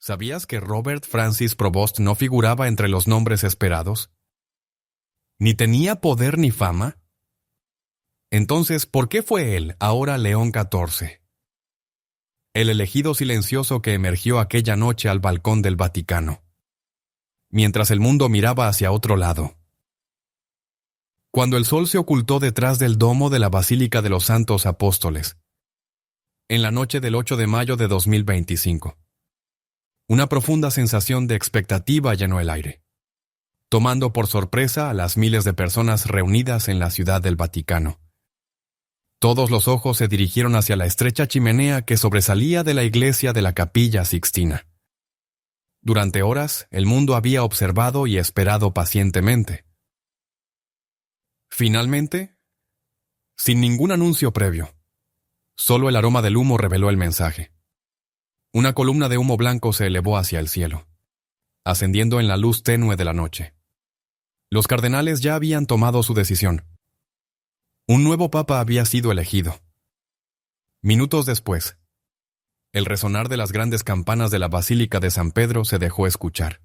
¿Sabías que Robert Francis Provost no figuraba entre los nombres esperados? ¿Ni tenía poder ni fama? Entonces, ¿por qué fue él, ahora León XIV? El elegido silencioso que emergió aquella noche al balcón del Vaticano, mientras el mundo miraba hacia otro lado. Cuando el sol se ocultó detrás del domo de la Basílica de los Santos Apóstoles, en la noche del 8 de mayo de 2025. Una profunda sensación de expectativa llenó el aire, tomando por sorpresa a las miles de personas reunidas en la ciudad del Vaticano. Todos los ojos se dirigieron hacia la estrecha chimenea que sobresalía de la iglesia de la Capilla Sixtina. Durante horas, el mundo había observado y esperado pacientemente. Finalmente, sin ningún anuncio previo, solo el aroma del humo reveló el mensaje. Una columna de humo blanco se elevó hacia el cielo, ascendiendo en la luz tenue de la noche. Los cardenales ya habían tomado su decisión. Un nuevo papa había sido elegido. Minutos después, el resonar de las grandes campanas de la Basílica de San Pedro se dejó escuchar,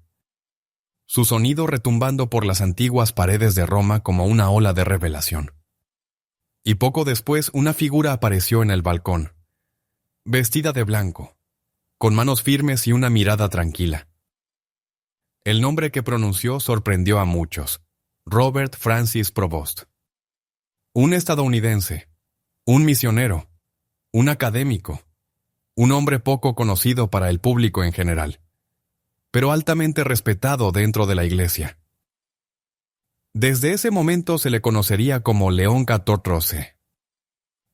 su sonido retumbando por las antiguas paredes de Roma como una ola de revelación. Y poco después una figura apareció en el balcón, vestida de blanco, con manos firmes y una mirada tranquila. El nombre que pronunció sorprendió a muchos: Robert Francis Provost. Un estadounidense, un misionero, un académico, un hombre poco conocido para el público en general, pero altamente respetado dentro de la Iglesia. Desde ese momento se le conocería como León XIV.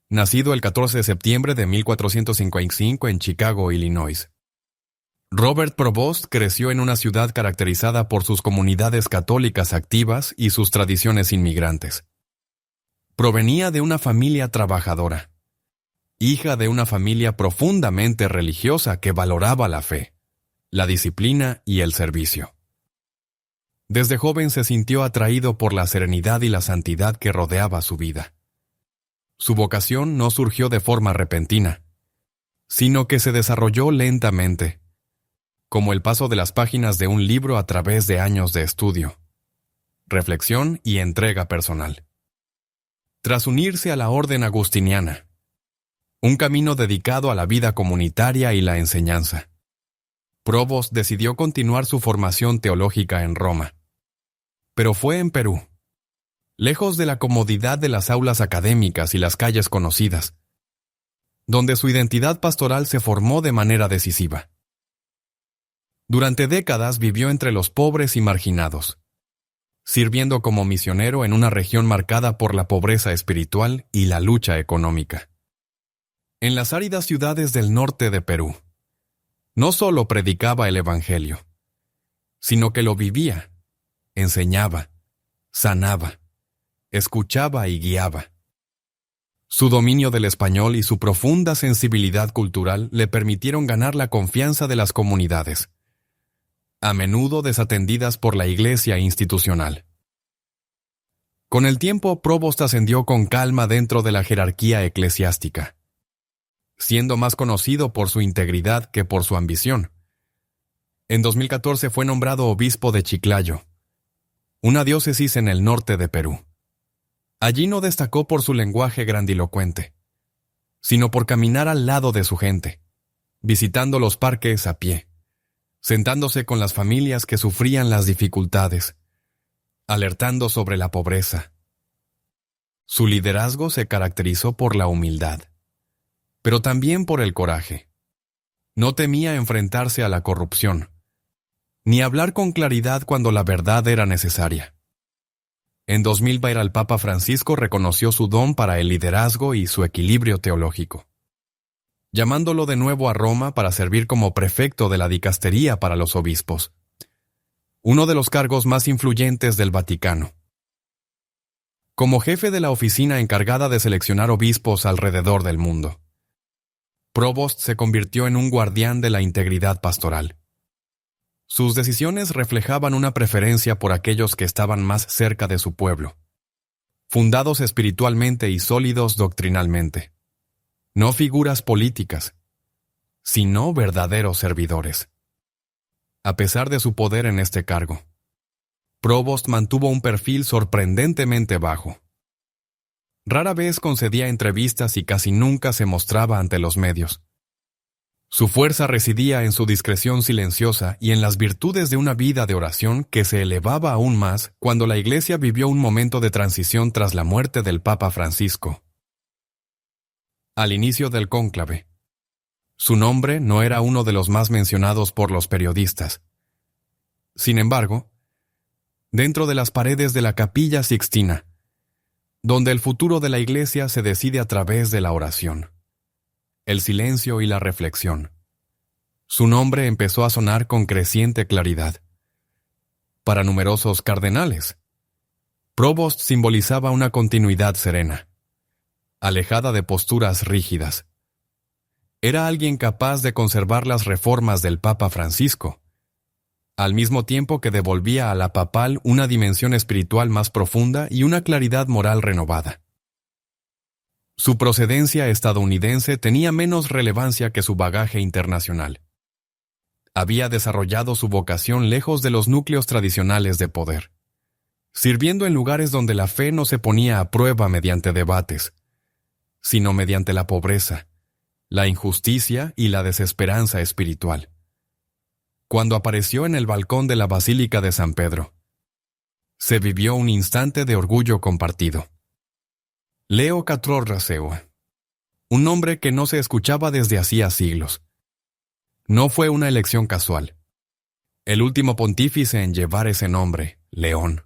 Nacido el 14 de septiembre de 1455 en Chicago, Illinois. Robert Provost creció en una ciudad caracterizada por sus comunidades católicas activas y sus tradiciones inmigrantes. Provenía de una familia trabajadora, hija de una familia profundamente religiosa que valoraba la fe, la disciplina y el servicio. Desde joven se sintió atraído por la serenidad y la santidad que rodeaba su vida. Su vocación no surgió de forma repentina, sino que se desarrolló lentamente, como el paso de las páginas de un libro a través de años de estudio, reflexión y entrega personal. Tras unirse a la orden agustiniana, un camino dedicado a la vida comunitaria y la enseñanza, Provost decidió continuar su formación teológica en Roma. Pero fue en Perú, lejos de la comodidad de las aulas académicas y las calles conocidas, donde su identidad pastoral se formó de manera decisiva. Durante décadas vivió entre los pobres y marginados, sirviendo como misionero en una región marcada por la pobreza espiritual y la lucha económica. En las áridas ciudades del norte de Perú, no solo predicaba el Evangelio, sino que lo vivía, enseñaba, sanaba, escuchaba y guiaba. Su dominio del español y su profunda sensibilidad cultural le permitieron ganar la confianza de las comunidades, a menudo desatendidas por la iglesia institucional. Con el tiempo, Provost ascendió con calma dentro de la jerarquía eclesiástica, siendo más conocido por su integridad que por su ambición. En 2014 fue nombrado obispo de Chiclayo, una diócesis en el norte de Perú. Allí no destacó por su lenguaje grandilocuente, sino por caminar al lado de su gente, visitando los parques a pie, sentándose con las familias que sufrían las dificultades, alertando sobre la pobreza. Su liderazgo se caracterizó por la humildad, pero también por el coraje. No temía enfrentarse a la corrupción, ni hablar con claridad cuando la verdad era necesaria. En 2020 el Papa Francisco reconoció su don para el liderazgo y su equilibrio teológico, llamándolo de nuevo a Roma para servir como prefecto de la dicastería para los obispos, uno de los cargos más influyentes del Vaticano. Como jefe de la oficina encargada de seleccionar obispos alrededor del mundo, Provost se convirtió en un guardián de la integridad pastoral. Sus decisiones reflejaban una preferencia por aquellos que estaban más cerca de su pueblo, fundados espiritualmente y sólidos doctrinalmente. No figuras políticas, sino verdaderos servidores. a pesar de su poder en este cargo. Provost mantuvo un perfil sorprendentemente bajo. Rara vez concedía entrevistas y casi nunca se mostraba ante los medios. Su fuerza residía en su discreción silenciosa y en las virtudes de una vida de oración que se elevaba aún más cuando la Iglesia vivió un momento de transición tras la muerte del Papa Francisco. Al inicio del cónclave, su nombre no era uno de los más mencionados por los periodistas. Sin embargo, dentro de las paredes de la Capilla Sixtina, donde el futuro de la Iglesia se decide a través de la oración, el silencio y la reflexión, su nombre empezó a sonar con creciente claridad. Para numerosos cardenales, Provost simbolizaba una continuidad serena, alejada de posturas rígidas. Era alguien capaz de conservar las reformas del Papa Francisco, al mismo tiempo que devolvía a la papal una dimensión espiritual más profunda y una claridad moral renovada. Su procedencia estadounidense tenía menos relevancia que su bagaje internacional. Había desarrollado su vocación lejos de los núcleos tradicionales de poder, sirviendo en lugares donde la fe no se ponía a prueba mediante debates, sino mediante la pobreza, la injusticia y la desesperanza espiritual. Cuando apareció en el balcón de la Basílica de San Pedro, se vivió un instante de orgullo compartido. Leo XIV, un nombre que no se escuchaba desde hacía siglos. No fue una elección casual. El último pontífice en llevar ese nombre, León.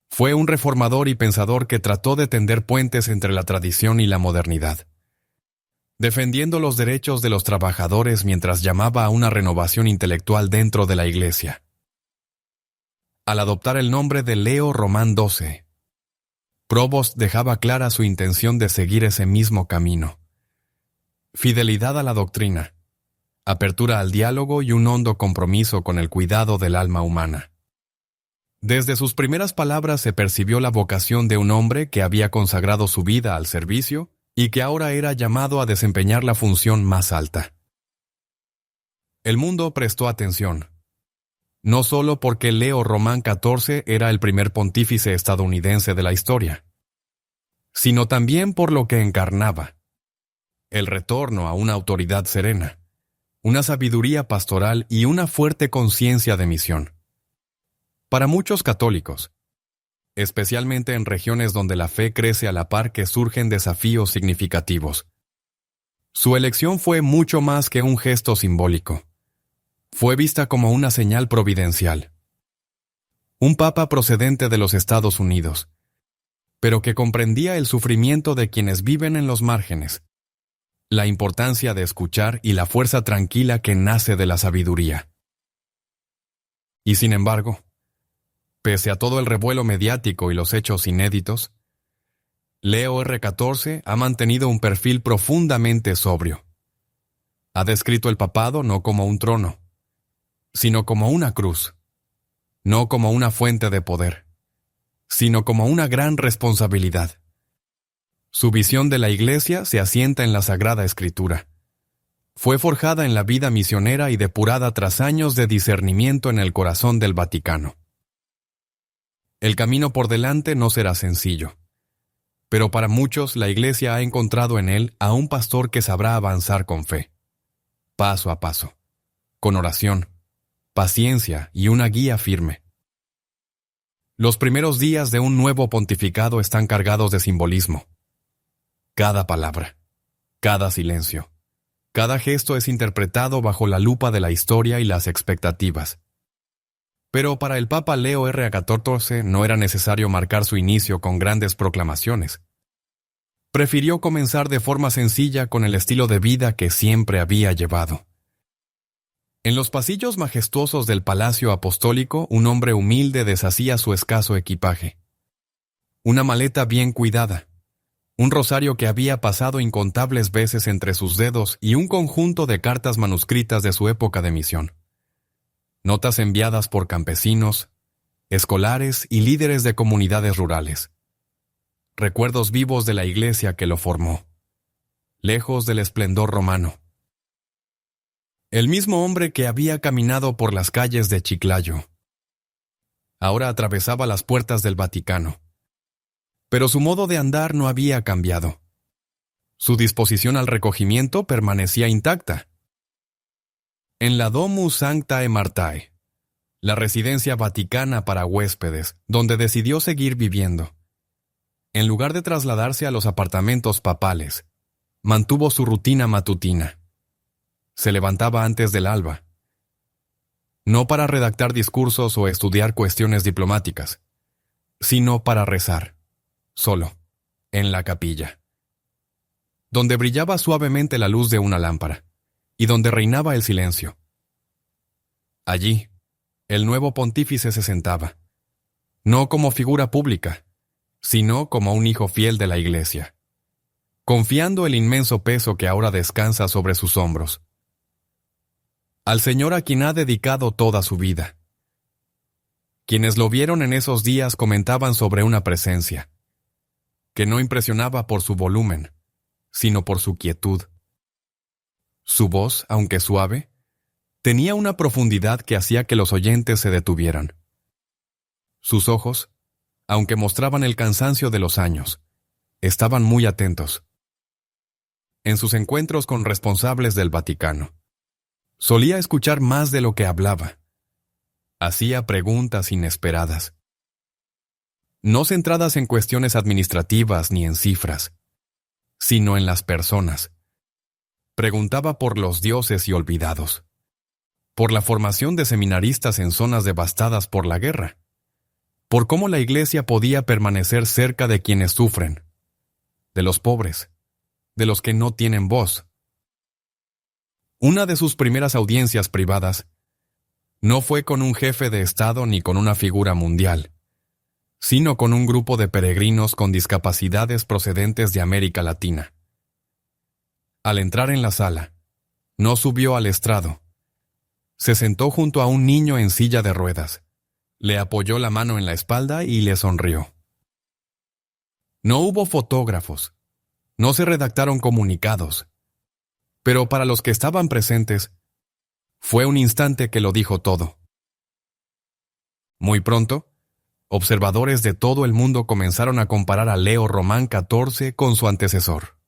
Fue un reformador y pensador que trató de tender puentes entre la tradición y la modernidad, defendiendo los derechos de los trabajadores mientras llamaba a una renovación intelectual dentro de la Iglesia. Al adoptar el nombre de Leo Román XII, Provost dejaba clara su intención de seguir ese mismo camino. Fidelidad a la doctrina, apertura al diálogo y un hondo compromiso con el cuidado del alma humana. Desde sus primeras palabras se percibió la vocación de un hombre que había consagrado su vida al servicio y que ahora era llamado a desempeñar la función más alta. El mundo prestó atención, no solo porque Leo Román XIV era el primer pontífice estadounidense de la historia, sino también por lo que encarnaba: el retorno a una autoridad serena, una sabiduría pastoral y una fuerte conciencia de misión. Para muchos católicos, especialmente en regiones donde la fe crece a la par que surgen desafíos significativos, su elección fue mucho más que un gesto simbólico. Fue vista como una señal providencial. Un papa procedente de los Estados Unidos, pero que comprendía el sufrimiento de quienes viven en los márgenes, la importancia de escuchar y la fuerza tranquila que nace de la sabiduría. Y sin embargo, pese a todo el revuelo mediático y los hechos inéditos, Leo XIV ha mantenido un perfil profundamente sobrio. Ha descrito el papado no como un trono, sino como una cruz, no como una fuente de poder, sino como una gran responsabilidad. Su visión de la Iglesia se asienta en la Sagrada Escritura. Fue forjada en la vida misionera y depurada tras años de discernimiento en el corazón del Vaticano. El camino por delante no será sencillo, pero para muchos la Iglesia ha encontrado en él a un pastor que sabrá avanzar con fe, paso a paso, con oración, paciencia y una guía firme. Los primeros días de un nuevo pontificado están cargados de simbolismo. Cada palabra, cada silencio, cada gesto es interpretado bajo la lupa de la historia y las expectativas. Pero para el Papa Leo XIV no era necesario marcar su inicio con grandes proclamaciones. Prefirió comenzar de forma sencilla con el estilo de vida que siempre había llevado. En los pasillos majestuosos del Palacio Apostólico, un hombre humilde deshacía su escaso equipaje. Una maleta bien cuidada, un rosario que había pasado incontables veces entre sus dedos y un conjunto de cartas manuscritas de su época de misión. Notas enviadas por campesinos, escolares y líderes de comunidades rurales. Recuerdos vivos de la Iglesia que lo formó, lejos del esplendor romano. El mismo hombre que había caminado por las calles de Chiclayo. Ahora atravesaba las puertas del Vaticano. Pero su modo de andar no había cambiado. Su disposición al recogimiento permanecía intacta. En la Domus Sanctae Martae, la residencia vaticana para huéspedes, donde decidió seguir viviendo. En lugar de trasladarse a los apartamentos papales, mantuvo su rutina matutina. Se levantaba antes del alba. No para redactar discursos o estudiar cuestiones diplomáticas, sino para rezar, solo, en la capilla, donde brillaba suavemente la luz de una lámpara, y donde reinaba el silencio. Allí, el nuevo pontífice se sentaba, no como figura pública, sino como un hijo fiel de la Iglesia, confiando el inmenso peso que ahora descansa sobre sus hombros. Al Señor a quien ha dedicado toda su vida. Quienes lo vieron en esos días comentaban sobre una presencia, que no impresionaba por su volumen, sino por su quietud. Su voz, aunque suave, tenía una profundidad que hacía que los oyentes se detuvieran. Sus ojos, aunque mostraban el cansancio de los años, estaban muy atentos. En sus encuentros con responsables del Vaticano, solía escuchar más de lo que hablaba. Hacía preguntas inesperadas, no centradas en cuestiones administrativas ni en cifras, sino en las personas. Preguntaba por los dioses y olvidados, por la formación de seminaristas en zonas devastadas por la guerra, por cómo la Iglesia podía permanecer cerca de quienes sufren, de los pobres, de los que no tienen voz. Una de sus primeras audiencias privadas no fue con un jefe de Estado ni con una figura mundial, sino con un grupo de peregrinos con discapacidades procedentes de América Latina. Al entrar en la sala, no subió al estrado. Se sentó junto a un niño en silla de ruedas, le apoyó la mano en la espalda y le sonrió. No hubo fotógrafos, no se redactaron comunicados, pero para los que estaban presentes, fue un instante que lo dijo todo. Muy pronto, observadores de todo el mundo comenzaron a comparar a Leo Román XIV con su antecesor.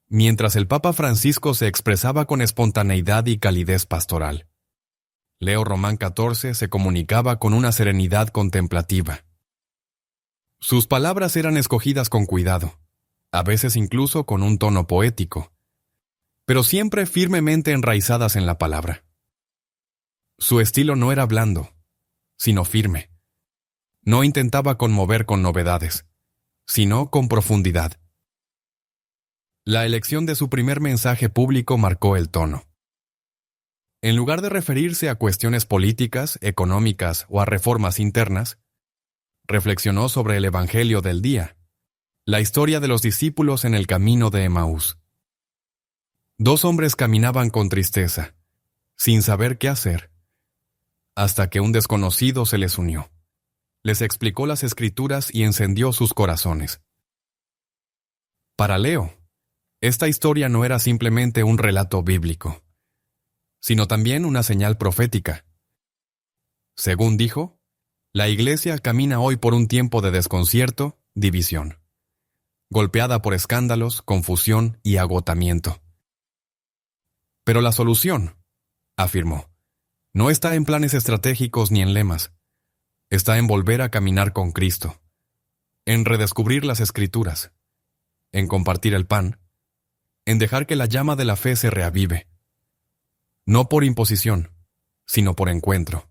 Mientras el Papa Francisco se expresaba con espontaneidad y calidez pastoral, Leo Román XIV se comunicaba con una serenidad contemplativa. Sus palabras eran escogidas con cuidado, a veces incluso con un tono poético, pero siempre firmemente enraizadas en la palabra. Su estilo no era blando, sino firme. No intentaba conmover con novedades, sino con profundidad. La elección de su primer mensaje público marcó el tono. En lugar de referirse a cuestiones políticas, económicas o a reformas internas, reflexionó sobre el Evangelio del día, la historia de los discípulos en el camino de Emaús. 2 hombres caminaban con tristeza, sin saber qué hacer, hasta que un desconocido se les unió. Les explicó las Escrituras y encendió sus corazones. Para Leo, esta historia no era simplemente un relato bíblico, sino también una señal profética. Según dijo, la Iglesia camina hoy por un tiempo de desconcierto, división, golpeada por escándalos, confusión y agotamiento. Pero la solución, afirmó, no está en planes estratégicos ni en lemas. Está en volver a caminar con Cristo, en redescubrir las Escrituras, en compartir el pan, en dejar que la llama de la fe se reavive. No por imposición, sino por encuentro.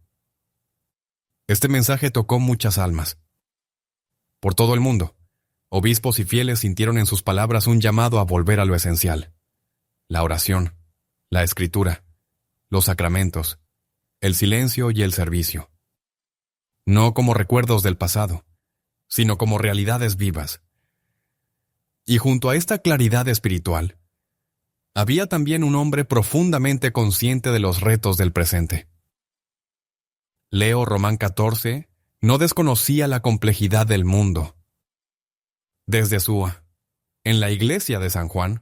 Este mensaje tocó muchas almas. Por todo el mundo, obispos y fieles sintieron en sus palabras un llamado a volver a lo esencial: la oración, la escritura, los sacramentos, el silencio y el servicio. No como recuerdos del pasado, sino como realidades vivas. Y junto a esta claridad espiritual, había también un hombre profundamente consciente de los retos del presente. Leo Román XIV no desconocía la complejidad del mundo. Desde en la iglesia de San Juan,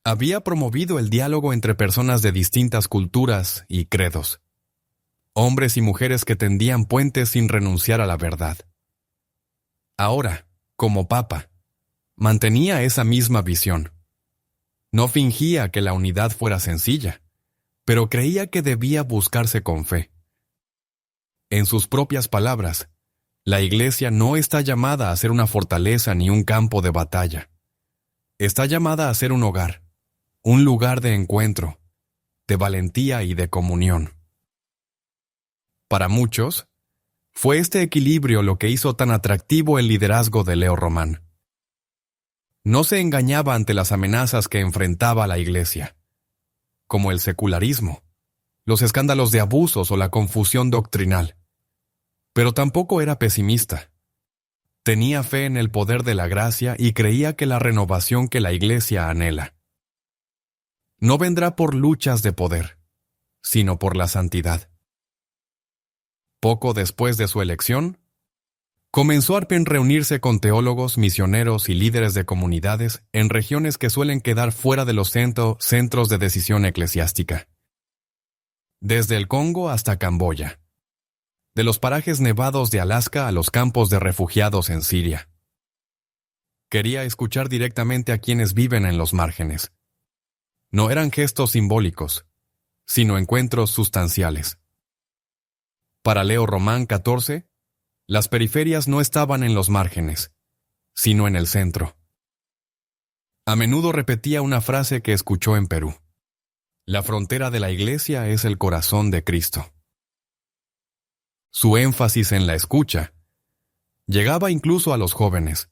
Había promovido el diálogo entre personas de distintas culturas y credos, hombres y mujeres que tendían puentes sin renunciar a la verdad. Ahora, como papa, mantenía esa misma visión. No fingía que la unidad fuera sencilla, pero creía que debía buscarse con fe. En sus propias palabras, la Iglesia no está llamada a ser una fortaleza ni un campo de batalla. Está llamada a ser un hogar, un lugar de encuentro, de valentía y de comunión. Para muchos, fue este equilibrio lo que hizo tan atractivo el liderazgo de Leo Román. No se engañaba ante las amenazas que enfrentaba la Iglesia, como el secularismo, los escándalos de abusos o la confusión doctrinal. Pero tampoco era pesimista. Tenía fe en el poder de la gracia y creía que la renovación que la Iglesia anhela no vendrá por luchas de poder, sino por la santidad. Poco después de su elección, comenzó a reunirse con teólogos, misioneros y líderes de comunidades en regiones que suelen quedar fuera de los centros de decisión eclesiástica. Desde el Congo hasta Camboya, de los parajes nevados de Alaska a los campos de refugiados en Siria. Quería escuchar directamente a quienes viven en los márgenes. No eran gestos simbólicos, sino encuentros sustanciales. Para Leo Román XIV, las periferias no estaban en los márgenes, sino en el centro. A menudo repetía una frase que escuchó en Perú: la frontera de la Iglesia es el corazón de Cristo. Su énfasis en la escucha llegaba incluso a los jóvenes.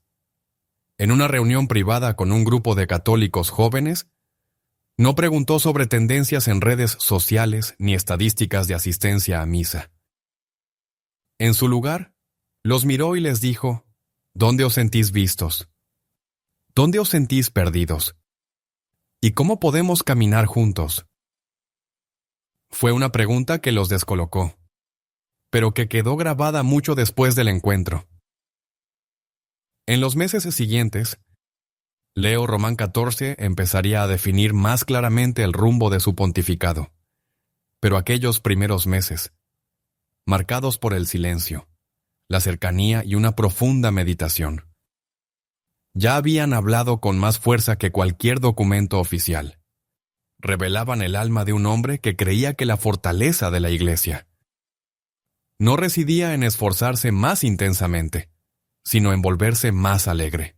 En una reunión privada con un grupo de católicos jóvenes, no preguntó sobre tendencias en redes sociales ni estadísticas de asistencia a misa. En su lugar, los miró y les dijo: ¿dónde os sentís vistos? ¿Dónde os sentís perdidos? ¿Y cómo podemos caminar juntos? Fue una pregunta que los descolocó, pero que quedó grabada mucho después del encuentro. En los meses siguientes, Leo Román XIV empezaría a definir más claramente el rumbo de su pontificado. Pero aquellos primeros meses, marcados por el silencio, la cercanía y una profunda meditación, ya habían hablado con más fuerza que cualquier documento oficial. Revelaban el alma de un hombre que creía que la fortaleza de la Iglesia no residía en esforzarse más intensamente, sino en volverse más alegre.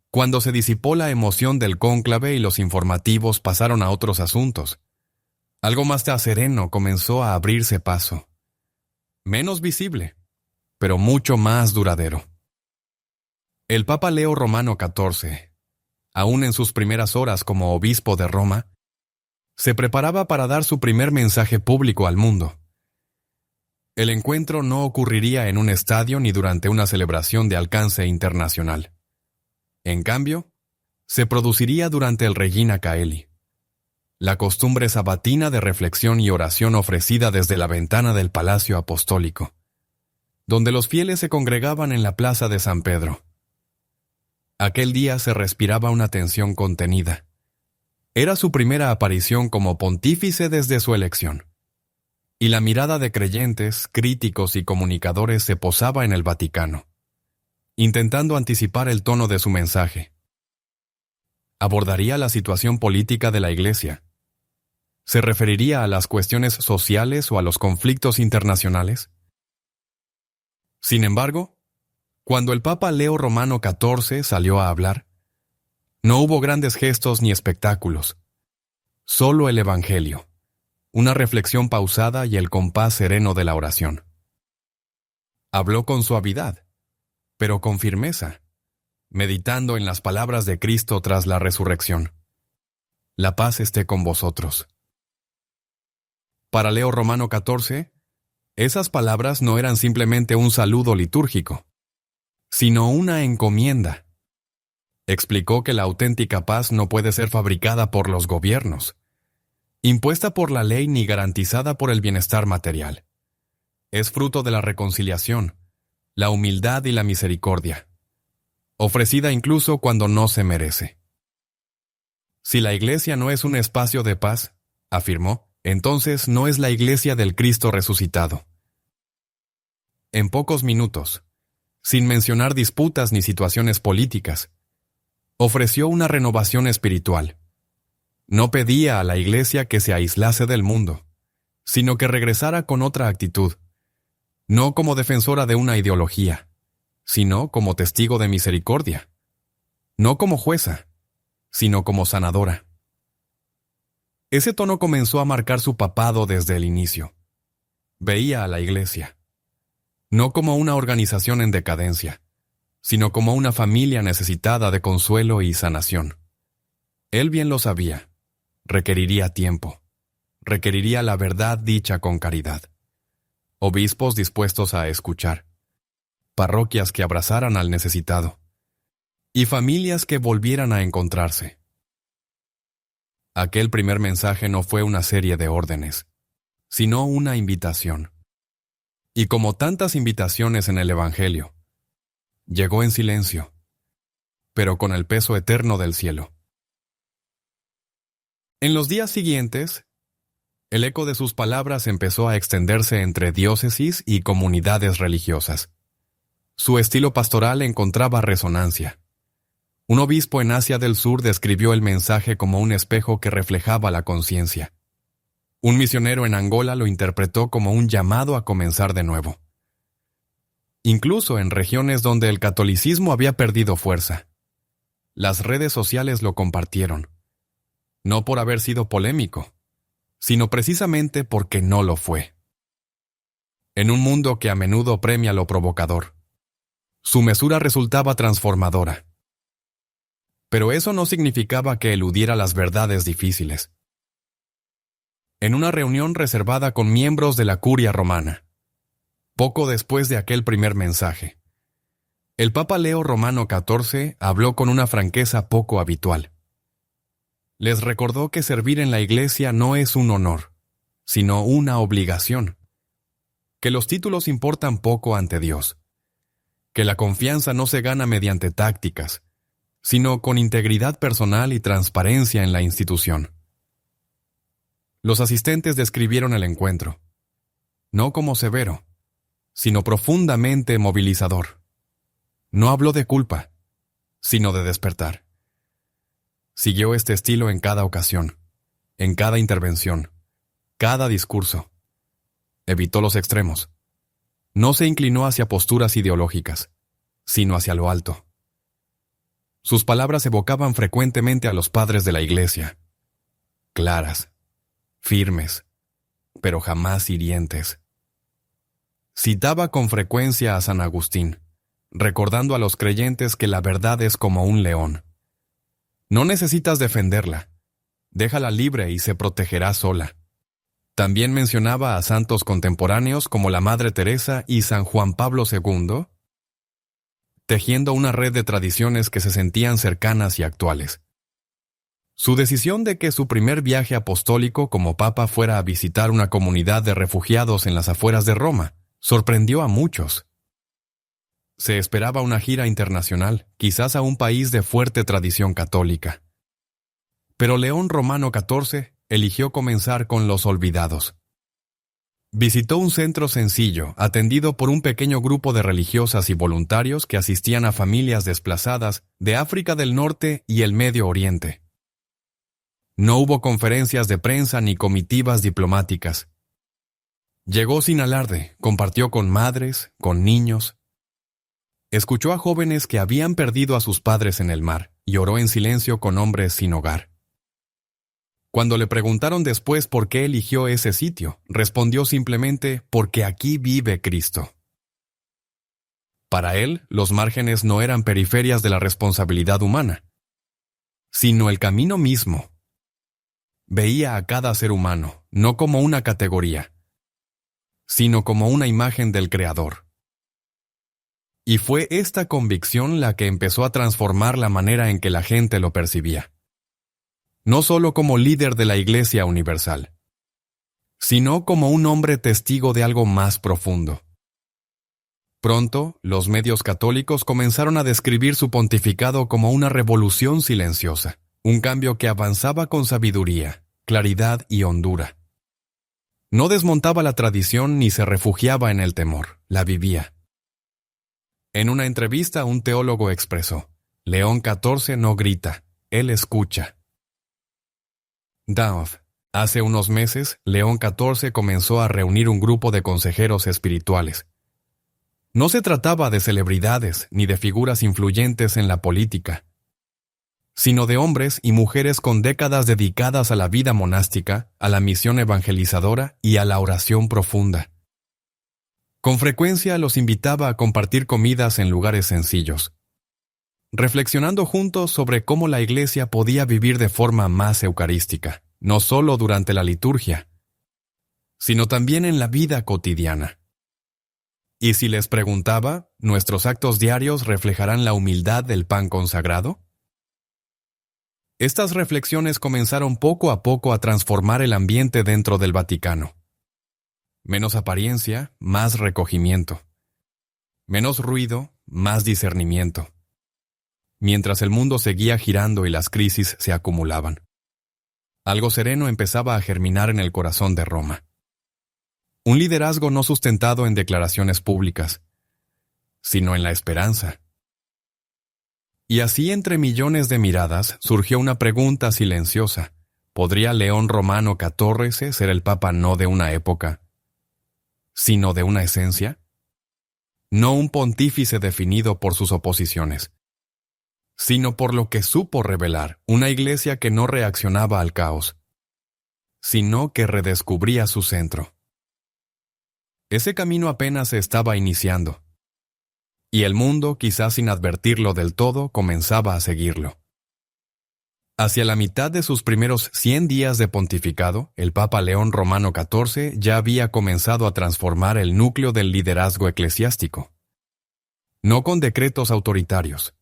Cuando se disipó la emoción del cónclave y los informativos pasaron a otros asuntos, algo más sereno comenzó a abrirse paso. Menos visible, pero mucho más duradero. El Papa Leo Román XIV, aún en sus primeras horas como obispo de Roma, se preparaba para dar su primer mensaje público al mundo. El encuentro no ocurriría en un estadio ni durante una celebración de alcance internacional. En cambio, se produciría durante el Regina Caeli, la costumbre sabatina de reflexión y oración ofrecida desde la ventana del Palacio Apostólico, donde los fieles se congregaban en la plaza de San Pedro. Aquel día se respiraba una tensión contenida. Era su primera aparición como pontífice desde su elección, y la mirada de creyentes, críticos y comunicadores se posaba en el Vaticano, intentando anticipar el tono de su mensaje. Abordaría la situación política de la Iglesia. ¿Se referiría a las cuestiones sociales o a los conflictos internacionales? Sin embargo, cuando el Papa Leo Román XIV salió a hablar, no hubo grandes gestos ni espectáculos, solo el Evangelio, una reflexión pausada y el compás sereno de la oración. Habló con suavidad, pero con firmeza, meditando en las palabras de Cristo tras la resurrección. La paz esté con vosotros. Para Leo Román XIV, esas palabras no eran simplemente un saludo litúrgico, sino una encomienda. Explicó que la auténtica paz no puede ser fabricada por los gobiernos, impuesta por la ley ni garantizada por el bienestar material. Es fruto de la reconciliación, la humildad y la misericordia, ofrecida incluso cuando no se merece. Si la iglesia no es un espacio de paz, afirmó, entonces no es la iglesia del Cristo resucitado. En pocos minutos, sin mencionar disputas ni situaciones políticas, ofreció una renovación espiritual. No pedía a la iglesia que se aislase del mundo, sino que regresara con otra actitud, no como defensora de una ideología, sino como testigo de misericordia, no como jueza, sino como sanadora. Ese tono comenzó a marcar su papado desde el inicio. Veía a la iglesia, no como una organización en decadencia, sino como una familia necesitada de consuelo y sanación. Él bien lo sabía. Requeriría tiempo. Requeriría la verdad dicha con caridad. Obispos dispuestos a escuchar. Parroquias que abrazaran al necesitado. Y familias que volvieran a encontrarse. Aquel primer mensaje no fue una serie de órdenes, sino una invitación. Y como tantas invitaciones en el Evangelio, llegó en silencio, pero con el peso eterno del cielo. En los días siguientes, el eco de sus palabras empezó a extenderse entre diócesis y comunidades religiosas. Su estilo pastoral encontraba resonancia. Un obispo en Asia del Sur describió el mensaje como un espejo que reflejaba la conciencia. Un misionero en Angola lo interpretó como un llamado a comenzar de nuevo. Incluso en regiones donde el catolicismo había perdido fuerza, las redes sociales lo compartieron, no por haber sido polémico, sino precisamente porque no lo fue. En un mundo que a menudo premia lo provocador, su mesura resultaba transformadora. Pero eso no significaba que eludiera las verdades difíciles. En una reunión reservada con miembros de la curia romana, poco después de aquel primer mensaje, el Papa Leo Romano XIV habló con una franqueza poco habitual. Les recordó que servir en la iglesia no es un honor, sino una obligación, que los títulos importan poco ante Dios, que la confianza no se gana mediante tácticas, sino con integridad personal y transparencia en la institución. Los asistentes describieron el encuentro, no como severo, sino profundamente movilizador. No habló de culpa, sino de despertar. Siguió este estilo en cada ocasión, en cada intervención, cada discurso. Evitó los extremos. No se inclinó hacia posturas ideológicas, sino hacia lo alto. Sus palabras evocaban frecuentemente a los padres de la Iglesia, claras, firmes, pero jamás hirientes. Citaba con frecuencia a San Agustín, recordando a los creyentes que la verdad es como un león. No necesitas defenderla, déjala libre y se protegerá sola. También mencionaba a santos contemporáneos como la Madre Teresa y San Juan Pablo II, tejiendo una red de tradiciones que se sentían cercanas y actuales. Su decisión de que su primer viaje apostólico como papa fuera a visitar una comunidad de refugiados en las afueras de Roma sorprendió a muchos. Se esperaba una gira internacional, quizás a un país de fuerte tradición católica. Pero León Romano XIV eligió comenzar con los olvidados. Visitó un centro sencillo, atendido por un pequeño grupo de religiosas y voluntarios que asistían a familias desplazadas de África del Norte y el Medio Oriente. No hubo conferencias de prensa ni comitivas diplomáticas. Llegó sin alarde, compartió con madres, con niños. Escuchó a jóvenes que habían perdido a sus padres en el mar y oró en silencio con hombres sin hogar. Cuando le preguntaron después por qué eligió ese sitio, respondió simplemente porque aquí vive Cristo. Para él, los márgenes no eran periferias de la responsabilidad humana, sino el camino mismo. Veía a cada ser humano, no como una categoría, sino como una imagen del Creador. Y fue esta convicción la que empezó a transformar la manera en que la gente lo percibía. No solo como líder de la Iglesia Universal, sino como un hombre testigo de algo más profundo. Pronto, los medios católicos comenzaron a describir su pontificado como una revolución silenciosa, Un cambio que avanzaba con sabiduría, claridad y hondura. No desmontaba la tradición ni se refugiaba en el temor, la vivía. En una entrevista, un teólogo expresó: León XIV no grita, él escucha. Dowd. Hace unos meses, León XIV comenzó a reunir un grupo de consejeros espirituales. No se trataba de celebridades ni de figuras influyentes en la política, sino de hombres y mujeres con décadas dedicadas a la vida monástica, a la misión evangelizadora y a la oración profunda. Con frecuencia los invitaba a compartir comidas en lugares sencillos, reflexionando juntos sobre cómo la Iglesia podía vivir de forma más eucarística, no solo durante la liturgia, sino también en la vida cotidiana. Y si les preguntaba, ¿nuestros actos diarios reflejarán la humildad del pan consagrado? Estas reflexiones comenzaron poco a poco a transformar el ambiente dentro del Vaticano. Menos apariencia, más recogimiento. Menos ruido, más discernimiento. Mientras el mundo seguía girando y las crisis se acumulaban. Algo sereno empezaba a germinar en el corazón de Roma. Un liderazgo no sustentado en declaraciones públicas, sino en la esperanza. Y así, entre millones de miradas, surgió una pregunta silenciosa. ¿Podría León Romano XIV ser el Papa no de una época, sino de una esencia? No un pontífice definido por sus oposiciones, sino por lo que supo revelar, una Iglesia que no reaccionaba al caos, sino que redescubría su centro. Ese camino apenas se estaba iniciando, y el mundo, quizás sin advertirlo del todo, comenzaba a seguirlo. Hacia la mitad de sus primeros 100 días de pontificado, el Papa León Romano XIV ya había comenzado a transformar el núcleo del liderazgo eclesiástico. No con decretos autoritarios,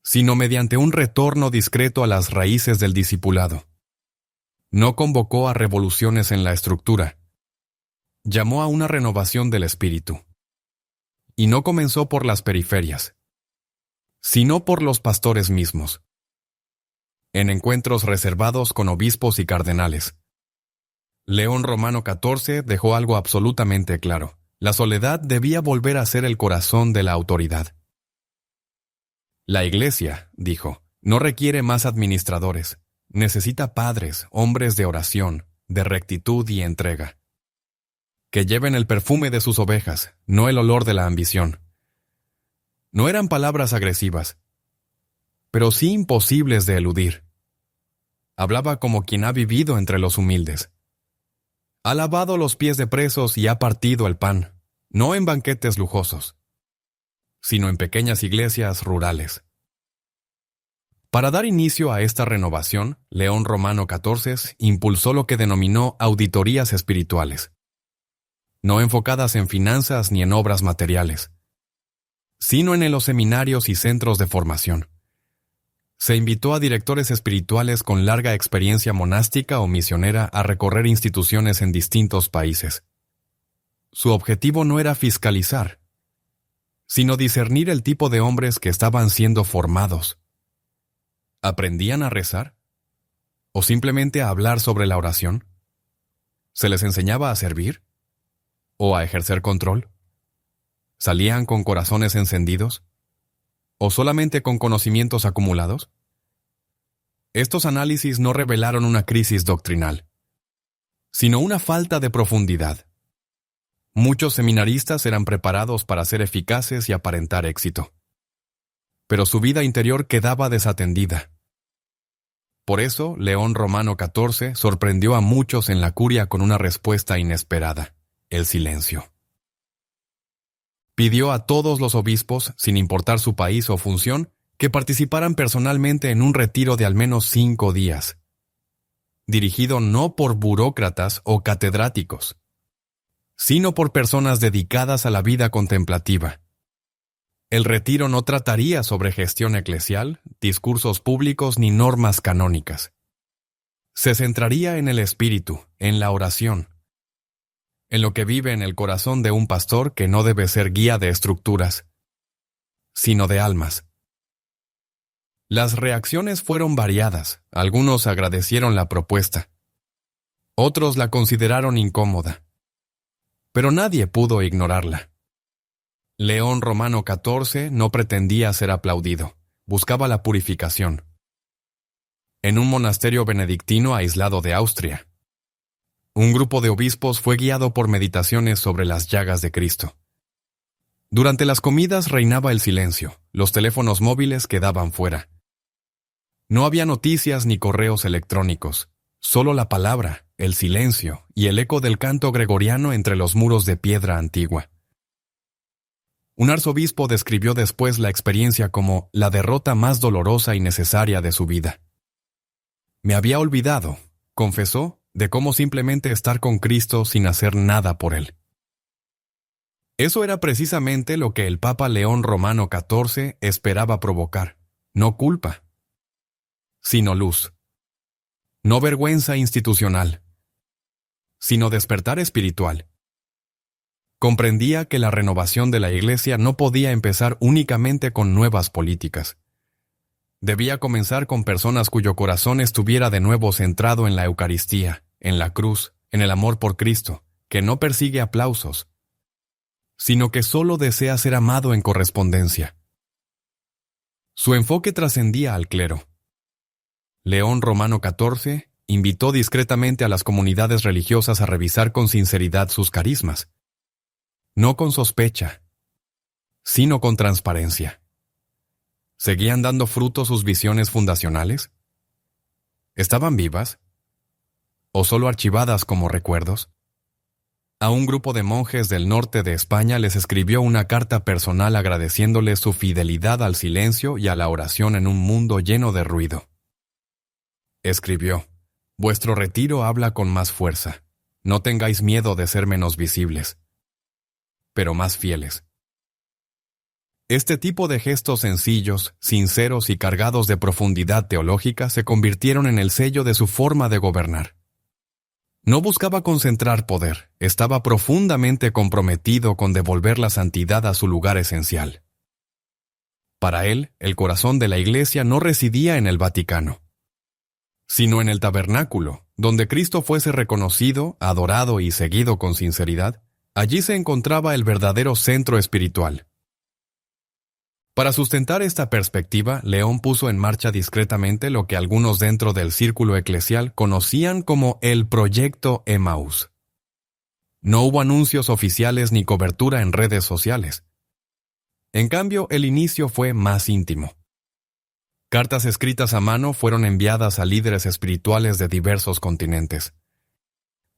sino mediante un retorno discreto a las raíces del discipulado. No convocó a revoluciones en la estructura. Llamó a una renovación del espíritu. Y no comenzó por las periferias, sino por los pastores mismos. En encuentros reservados con obispos y cardenales, León Romano XIV dejó algo absolutamente claro: la soledad debía volver a ser el corazón de la autoridad. La Iglesia, dijo, no requiere más administradores, necesita padres, hombres de oración, de rectitud y entrega, que lleven el perfume de sus ovejas, no el olor de la ambición. No eran palabras agresivas, pero sí imposibles de eludir. Hablaba como quien ha vivido entre los humildes. Ha lavado los pies de presos y ha partido el pan, no en banquetes lujosos, sino en pequeñas iglesias rurales. Para dar inicio a esta renovación, León Romano XIV impulsó lo que denominó auditorías espirituales, no enfocadas en finanzas ni en obras materiales, sino en los seminarios y centros de formación. Se invitó a directores espirituales con larga experiencia monástica o misionera a recorrer instituciones en distintos países. Su objetivo no era fiscalizar, sino discernir el tipo de hombres que estaban siendo formados. ¿Aprendían a rezar? ¿O simplemente a hablar sobre la oración? ¿Se les enseñaba a servir? ¿O a ejercer control? ¿Salían con corazones encendidos? ¿O solamente con conocimientos acumulados? Estos análisis no revelaron una crisis doctrinal, sino una falta de profundidad. Muchos seminaristas eran preparados para ser eficaces y aparentar éxito, pero su vida interior quedaba desatendida. Por eso, León Romano XIV sorprendió a muchos en la curia con una respuesta inesperada: el silencio. Pidió a todos los obispos, sin importar su país o función, que participaran personalmente en un retiro de al menos 5 días, dirigido no por burócratas o catedráticos, sino por personas dedicadas a la vida contemplativa. El retiro no trataría sobre gestión eclesial, discursos públicos ni normas canónicas. Se centraría en el espíritu, en la oración, en lo que vive en el corazón de un pastor que no debe ser guía de estructuras, sino de almas. Las reacciones fueron variadas. Algunos agradecieron la propuesta. Otros la consideraron incómoda. Pero nadie pudo ignorarla. León Romano XIV no pretendía ser aplaudido. Buscaba la purificación. En un monasterio benedictino aislado de Austria, un grupo de obispos fue guiado por meditaciones sobre las llagas de Cristo. Durante las comidas reinaba el silencio. Los teléfonos móviles quedaban fuera. No había noticias ni correos electrónicos. Solo la palabra, el silencio y el eco del canto gregoriano entre los muros de piedra antigua. Un arzobispo describió después la experiencia como la derrota más dolorosa y necesaria de su vida. Me había olvidado, confesó, de cómo simplemente estar con Cristo sin hacer nada por Él. Eso era precisamente lo que el Papa León Romano XIV esperaba provocar. No culpa, sino luz. No vergüenza institucional, sino despertar espiritual. Comprendía que la renovación de la Iglesia no podía empezar únicamente con nuevas políticas. Debía comenzar con personas cuyo corazón estuviera de nuevo centrado en la Eucaristía, en la cruz, en el amor por Cristo, que no persigue aplausos, sino que solo desea ser amado en correspondencia. Su enfoque trascendía al clero. León Romano XIV invitó discretamente a las comunidades religiosas a revisar con sinceridad sus carismas. No con sospecha, sino con transparencia. ¿Seguían dando fruto sus visiones fundacionales? ¿Estaban vivas? ¿O solo archivadas como recuerdos? A un grupo de monjes del norte de España les escribió una carta personal agradeciéndoles su fidelidad al silencio y a la oración en un mundo lleno de ruido. Escribió: «Vuestro retiro habla con más fuerza. No tengáis miedo de ser menos visibles, pero más fieles». Este tipo de gestos sencillos, sinceros y cargados de profundidad teológica se convirtieron en el sello de su forma de gobernar. No buscaba concentrar poder, estaba profundamente comprometido con devolver la santidad a su lugar esencial. Para él, el corazón de la Iglesia no residía en el Vaticano, sino en el tabernáculo, donde Cristo fuese reconocido, adorado y seguido con sinceridad. Allí se encontraba el verdadero centro espiritual. Para sustentar esta perspectiva, León puso en marcha discretamente lo que algunos dentro del círculo eclesial conocían como el Proyecto Emmaús. No hubo anuncios oficiales ni cobertura en redes sociales. En cambio, el inicio fue más íntimo. Cartas escritas a mano fueron enviadas a líderes espirituales de diversos continentes.